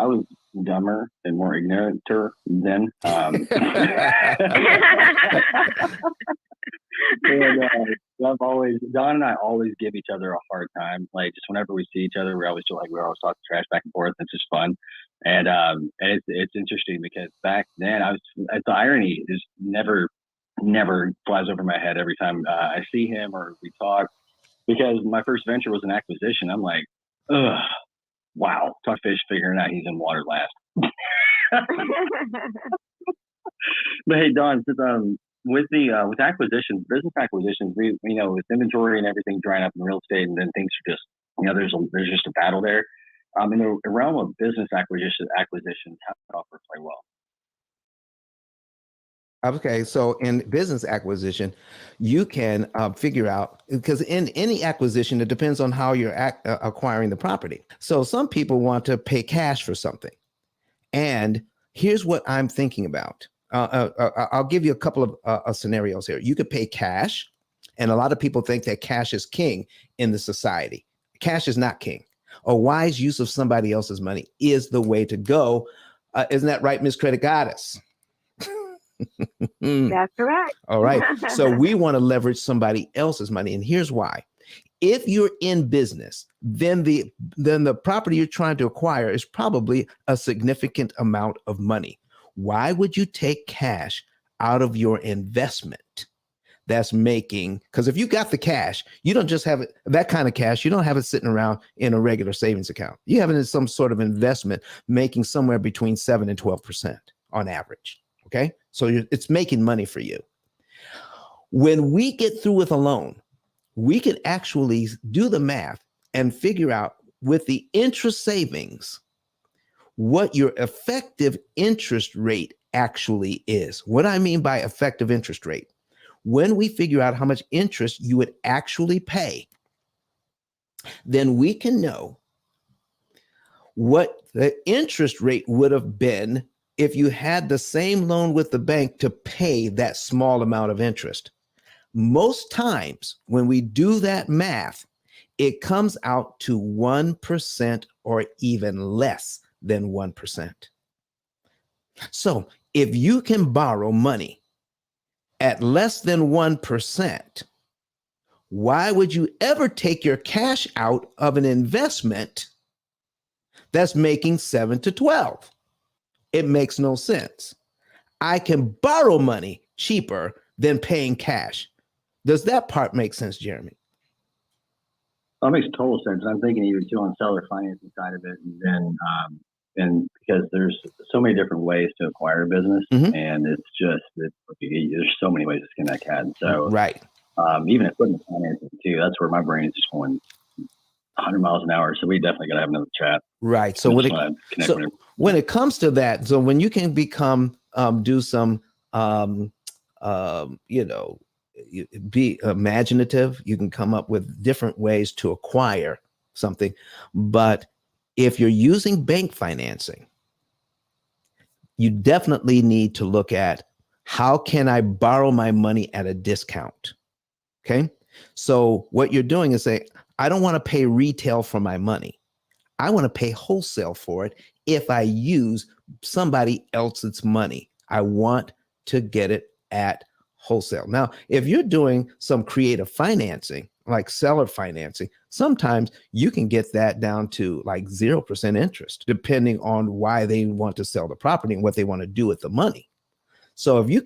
was dumber and more ignorant then. And, Don and I always give each other a hard time. Like just whenever we see each other, we always feel like we're always talking trash back and forth. It's just fun. And it's interesting because back then the irony is never flies over my head every time I see him or we talk, because my first venture was an acquisition. I'm like, ugh, wow, talk fish figuring out he's in water last. But hey, Don, with acquisitions, business acquisitions, we with inventory and everything drying up in real estate, and then things are just there's just a battle there. In the realm of business acquisitions, how can offer play well? Okay, so in business acquisition, you can figure out, because in any acquisition, it depends on how you're acquiring the property. So some people want to pay cash for something. And here's what I'm thinking about. I'll give you a couple of scenarios here. You could pay cash, and a lot of people think that cash is king in the society. Cash is not king. A wise use of somebody else's money is the way to go. Isn't that right, Miss Credit Goddess? That's correct. All right. So we want to leverage somebody else's money. And here's why. If you're in business, then the property you're trying to acquire is probably a significant amount of money. Why would you take cash out of your investment that's making? Because if you got the cash, you don't just have it, that kind of cash, you don't have it sitting around in a regular savings account. You have it in some sort of investment making somewhere between 7 and 12% on average. Okay. So it's making money for you. When we get through with a loan, we can actually do the math and figure out with the interest savings what your effective interest rate actually is. What I mean by effective interest rate, when we figure out how much interest you would actually pay, then we can know what the interest rate would have been if you had the same loan with the bank to pay that small amount of interest. Most times when we do that math, it comes out to 1% or even less than 1%. So if you can borrow money at less than 1%, why would you ever take your cash out of an investment that's making 7 to 12? It makes no sense. I can borrow money cheaper than paying cash. Does that part make sense, Jeremy? That makes total sense. I'm thinking even too on seller financing side of it, and then and because there's so many different ways to acquire a business, and there's so many ways to skin that cat. And so right, even equipment financing too. That's where my brain is just going 100 miles an hour. So we definitely got to have another chat. Right. So when it comes to that, so when you can do some be imaginative, you can come up with different ways to acquire something. But if you're using bank financing, you definitely need to look at how can I borrow my money at a discount? Okay. So what you're doing is saying, I don't want to pay retail for my money. I want to pay wholesale for it. If I use somebody else's money, I want to get it at wholesale. Now, if you're doing some creative financing, like seller financing, sometimes you can get that down to like 0% interest, depending on why they want to sell the property and what they want to do with the money. So if you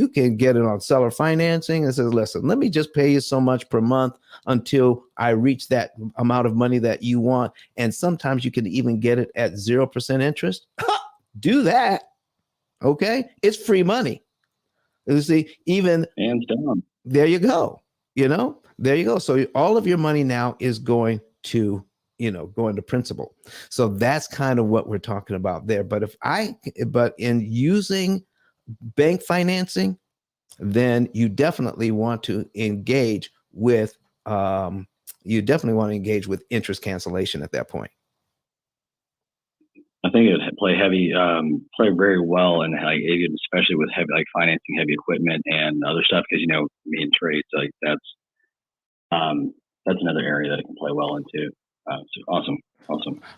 can get it on seller financing and says, listen, let me just pay you so much per month until I reach that amount of money that you want. And sometimes you can even get it at 0% interest. Do that. Okay. It's free money. You see, even hands down. There you go. There you go. So all of your money now is going to principal. So that's kind of what we're talking about there. But in using bank financing, then you definitely want to engage with interest cancellation at that point. I think it would play very well, and especially with heavy, like financing heavy equipment and other stuff, because me and trades, like that's another area that it can play well into. Awesome.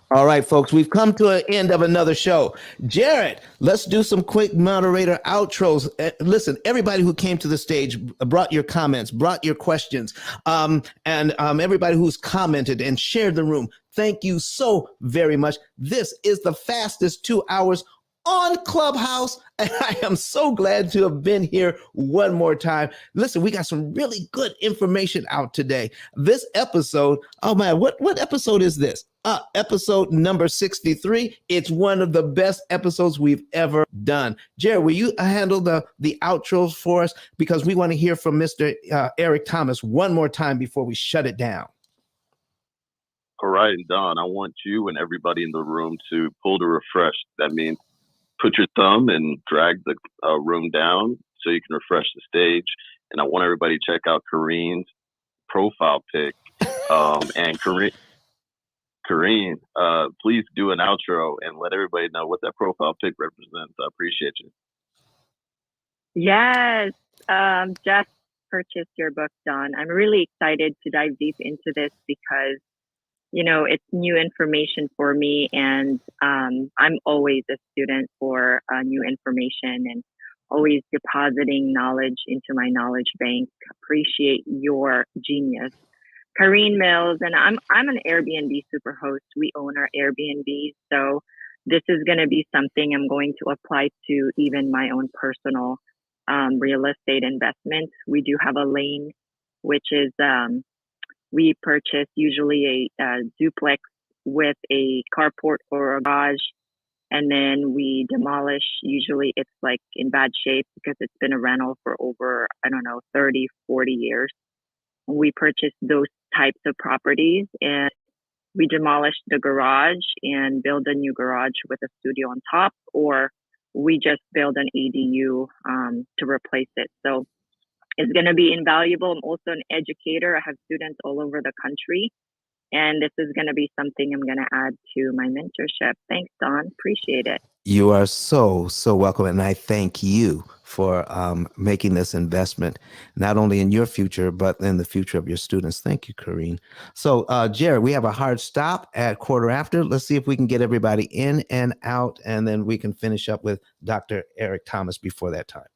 All right, folks, we've come to an end of another show. Jared, let's do some quick moderator outros. Listen, everybody who came to the stage brought your comments, brought your questions, and everybody who's commented and shared the room. Thank you so very much. This is the fastest 2 hours on Clubhouse, and I am so glad to have been here one more time. Listen, we got some really good information out today. This episode, oh man, what episode is this? Episode number 63. It's one of the best episodes we've ever done. Jared, will you handle the outros for us? Because we want to hear from Mr. Eric Thomas one more time before we shut it down. All right, Don, I want you and everybody in the room to pull to refresh. That means put your thumb and drag the room down so you can refresh the stage. And I want everybody to check out Kareen's profile pic. And Kareen, please do an outro and let everybody know what that profile pic represents. I appreciate you. Yes, just purchased your book, Don. I'm really excited to dive deep into this because, you know, it's new information for me, and I'm always a student for new information and always depositing knowledge into my knowledge bank. Appreciate your genius. Kareen Mills, and I'm an Airbnb superhost. We own our Airbnb, so this is going to be something I'm going to apply to even my own personal real estate investments. We do have a lane, which is we purchase usually a duplex with a carport or a garage, and then we demolish. Usually it's like in bad shape because it's been a rental for over, 30, 40 years. We purchase those types of properties, and we demolish the garage and build a new garage with a studio on top, or we just build an ADU to replace it. So it's going to be invaluable. I'm also an educator. I have students all over the country, and this is going to be something I'm going to add to my mentorship. Thanks, Don. Appreciate it. You are so welcome, and I thank you for making this investment, not only in your future, but in the future of your students. Thank you, Kareen. So, Jared, we have a hard stop at 1:15. Let's see if we can get everybody in and out, and then we can finish up with Dr. Eric Thomas before that time.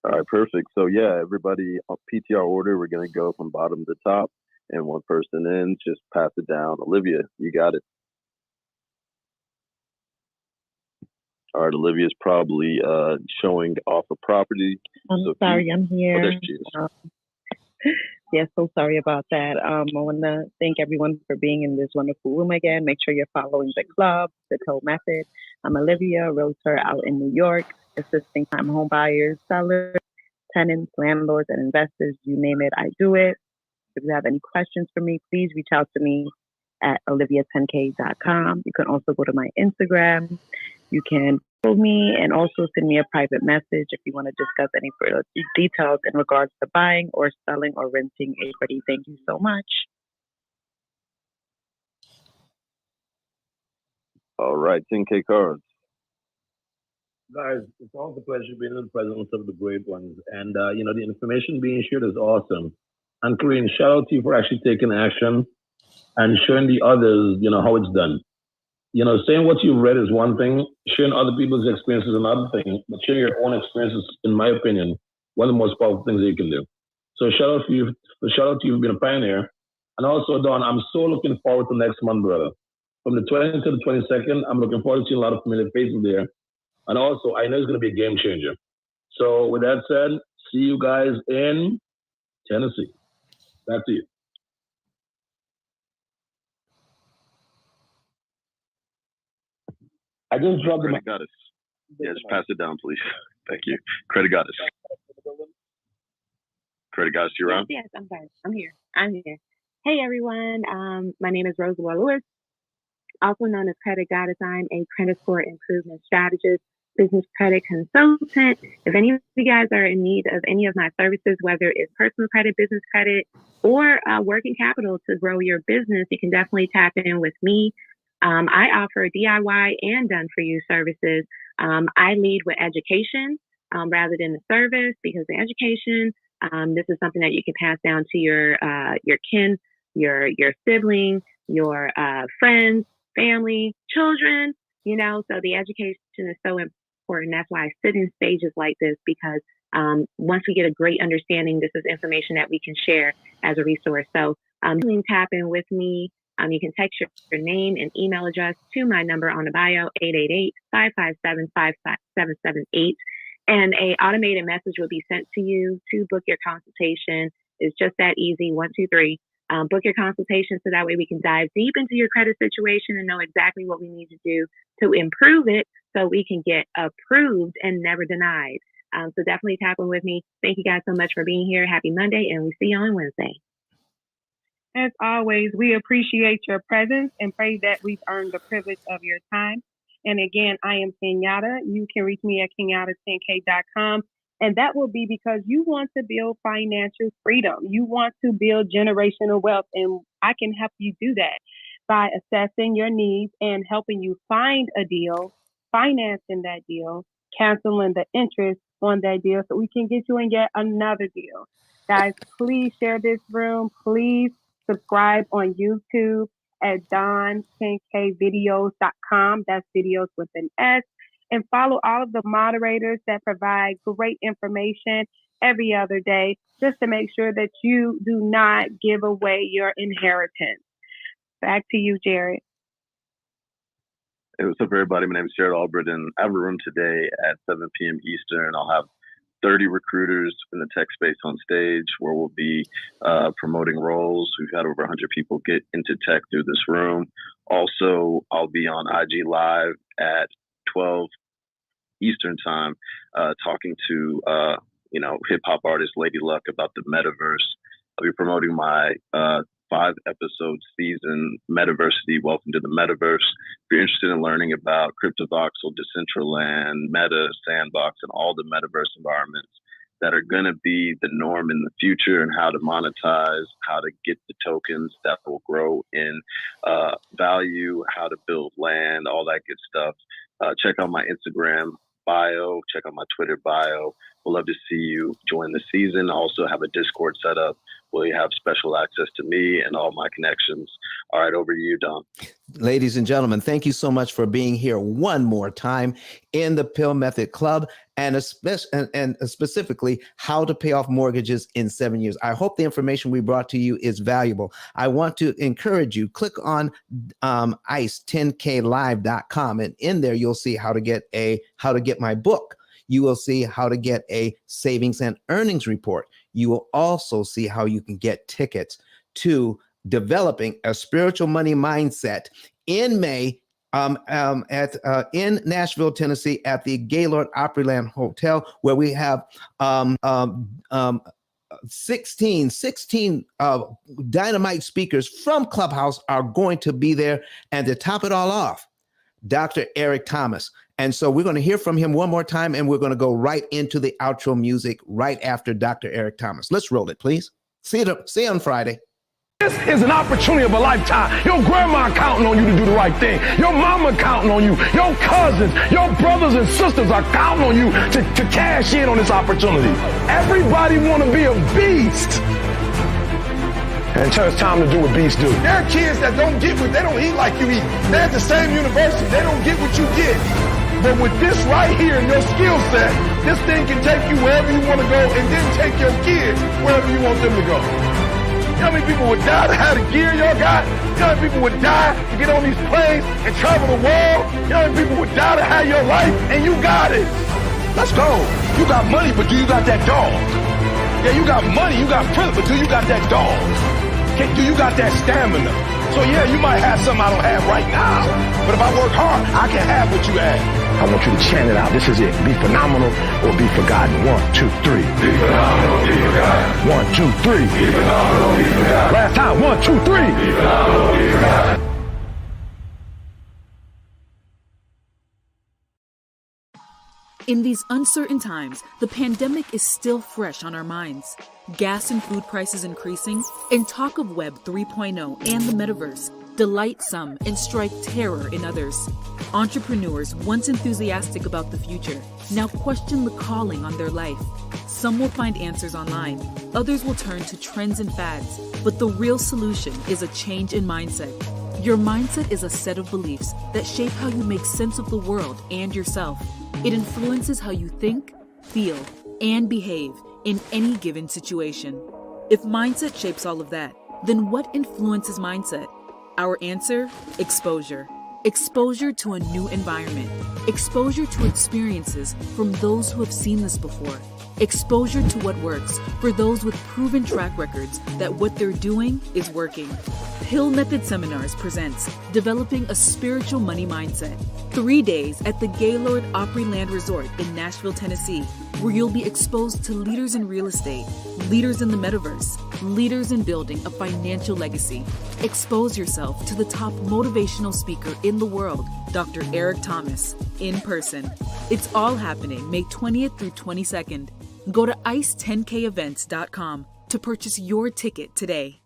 All right, perfect. So yeah, everybody on PTR order, we're going to go from bottom to top, and one person in, just pass it down. Olivia, you got it. All right, Olivia's probably showing off a property. I'm sorry, I'm here. Oh, there she is. Yeah, so sorry about that. I want to thank everyone for being in this wonderful room again. Make sure you're following the club, the P.I.L.L method. I'm Olivia, realtor out in New York, assisting time home buyers, sellers, tenants, landlords, and investors. You name it, I do it. If you have any questions for me, please reach out to me at olivia10k.com. You can also go to my Instagram. You can follow me and also send me a private message if you want to discuss any further details in regards to buying or selling or renting a property. Thank you so much. All right, 10K cards. Guys, it's always a pleasure being in the presence of the great ones. And, the information being shared is awesome. And Kareen, shout out to you for actually taking action and showing the others, how it's done. Saying what you've read is one thing, sharing other people's experiences is another thing, but sharing your own experiences, in my opinion, one of the most powerful things that you can do. So shout out to you for being a pioneer. And also, Don, I'm so looking forward to next month, brother. From the 20th to the 22nd, I'm looking forward to seeing a lot of familiar faces there. And also, I know it's going to be a game changer. So with that said, see you guys in Tennessee. Back to you. I just dropped the Goddess. Yeah, just pass it down, please. Thank you. Credit Goddess. Credit Goddess, you're on? Yes, I'm sorry. I'm here. Hey, everyone. My name is Rosalie Lewis, also known as Credit Goddess. I'm a credit score improvement strategist, business credit consultant. If any of you guys are in need of any of my services, whether it's personal credit, business credit, or working capital to grow your business, you can definitely tap in with me. I offer DIY and done-for-you services. I lead with education rather than the service, because the education, this is something that you can pass down to your kin. your sibling, your friends, family, children, so the education is so important. That's why I sit in stages like this, because once we get a great understanding, this is information that we can share as a resource. So tap in with me. You can text your name and email address to my number on the bio, 888-557-5778. And a automated message will be sent to you to book your consultation. It's just that easy. 1, 2, 3. Book your consultation so that way we can dive deep into your credit situation and know exactly what we need to do to improve it so we can get approved and never denied. So definitely tap in with me. Thank you guys so much for being here. Happy Monday, and we see you on Wednesday. As always, we appreciate your presence and pray that we've earned the privilege of your time. And again, I am Kenyatta. You can reach me at kenyatta10k.com. And that will be because you want to build financial freedom. You want to build generational wealth. And I can help you do that by assessing your needs and helping you find a deal, financing that deal, canceling the interest on that deal so we can get you in yet another deal. Guys, please share this room. Please subscribe on YouTube at don10kvideos.com. That's videos with an S. And follow all of the moderators that provide great information every other day, just to make sure that you do not give away your inheritance. Back to you, Jared. Hey, what's up, everybody? My name is Jared Albritton. I have a room today at 7 p.m. Eastern. I'll have 30 recruiters in the tech space on stage where we'll be promoting roles. We've had over 100 people get into tech through this room. Also, I'll be on IG Live at 12 Eastern time, talking to hip hop artist Lady Luck about the metaverse. I'll be promoting my 5-episode season, Metaversity, Welcome to the Metaverse. If you're interested in learning about CryptoVoxel, Decentraland, Meta, Sandbox, and all the metaverse environments that are going to be the norm in the future, and how to monetize, how to get the tokens that will grow in value, how to build land, all that good stuff. Check out my Instagram bio, check out my Twitter bio. We'd love to see you join the season. I also have a Discord set up where you have special access to me and all my connections. All right, over to you, Don. Ladies and gentlemen, thank you so much for being here one more time in the P.I.L.L Method Club, and specifically how to pay off mortgages in 7 years. I hope the information we brought to you is valuable. I want to encourage you, click on ice10klive.com, and in there you'll see how to get my book. You will see how to get a savings and earnings report. You will also see how you can get tickets to developing a spiritual money mindset in May in Nashville, Tennessee, at the Gaylord Opryland Hotel, where we have 16 dynamite speakers from Clubhouse are going to be there. And to top it all off, Dr. Eric Thomas. And so we're going to hear from him one more time, and we're going to go right into the outro music right after Dr. Eric Thomas. Let's roll it, please. See you on Friday. This is an opportunity of a lifetime. Your grandma counting on you to do the right thing. Your mama counting on you. Your cousins, your brothers and sisters are counting on you to cash in on this opportunity. Everybody want to be a beast. And so it's time to do what beasts do. There are kids that don't get what they don't eat like you eat. They're at the same university. They don't get what you get. But with this right here and your skill set, this thing can take you wherever you want to go, and then take your kids wherever you want them to go. You know how many people would die to have the gear y'all got? You know how many people would die to get on these planes and travel the world? You know how many people would die to have your life? And you got it. Let's go. You got money, but do you got that dog? Yeah, you got money, you got privilege, but do you got that dog? Do you got that stamina? So yeah, you might have something I don't have right now, but if I work hard, I can have what you have. I want you to chant it out. This is it. Be phenomenal or be forgotten. 1, 2, 3. Be phenomenal, be forgotten. 1, 2, 3. Be phenomenal, be forgotten. Last time. 1, 2, 3. Be phenomenal, be forgotten. In these uncertain times, the pandemic is still fresh on our minds. Gas and food prices increasing, and talk of Web 3.0 and the metaverse. delight some, and strike terror in others. Entrepreneurs, once enthusiastic about the future, now question the calling on their life. Some will find answers online, others will turn to trends and fads, but the real solution is a change in mindset. Your mindset is a set of beliefs that shape how you make sense of the world and yourself. It influences how you think, feel, and behave in any given situation. If mindset shapes all of that, then what influences mindset? Our answer: exposure. Exposure to a new environment. Exposure to experiences from those who have seen this before. Exposure to what works for those with proven track records that what they're doing is working. P.I.L.L Method Seminars presents Developing a Spiritual Money Mindset. 3 days at the Gaylord Opryland Resort in Nashville, Tennessee, where you'll be exposed to leaders in real estate, leaders in the metaverse, leaders in building a financial legacy. Expose yourself to the top motivational speaker in the world, Dr. Eric Thomas, in person. It's all happening May 20th through 22nd. Go to ice10kevents.com to purchase your ticket today.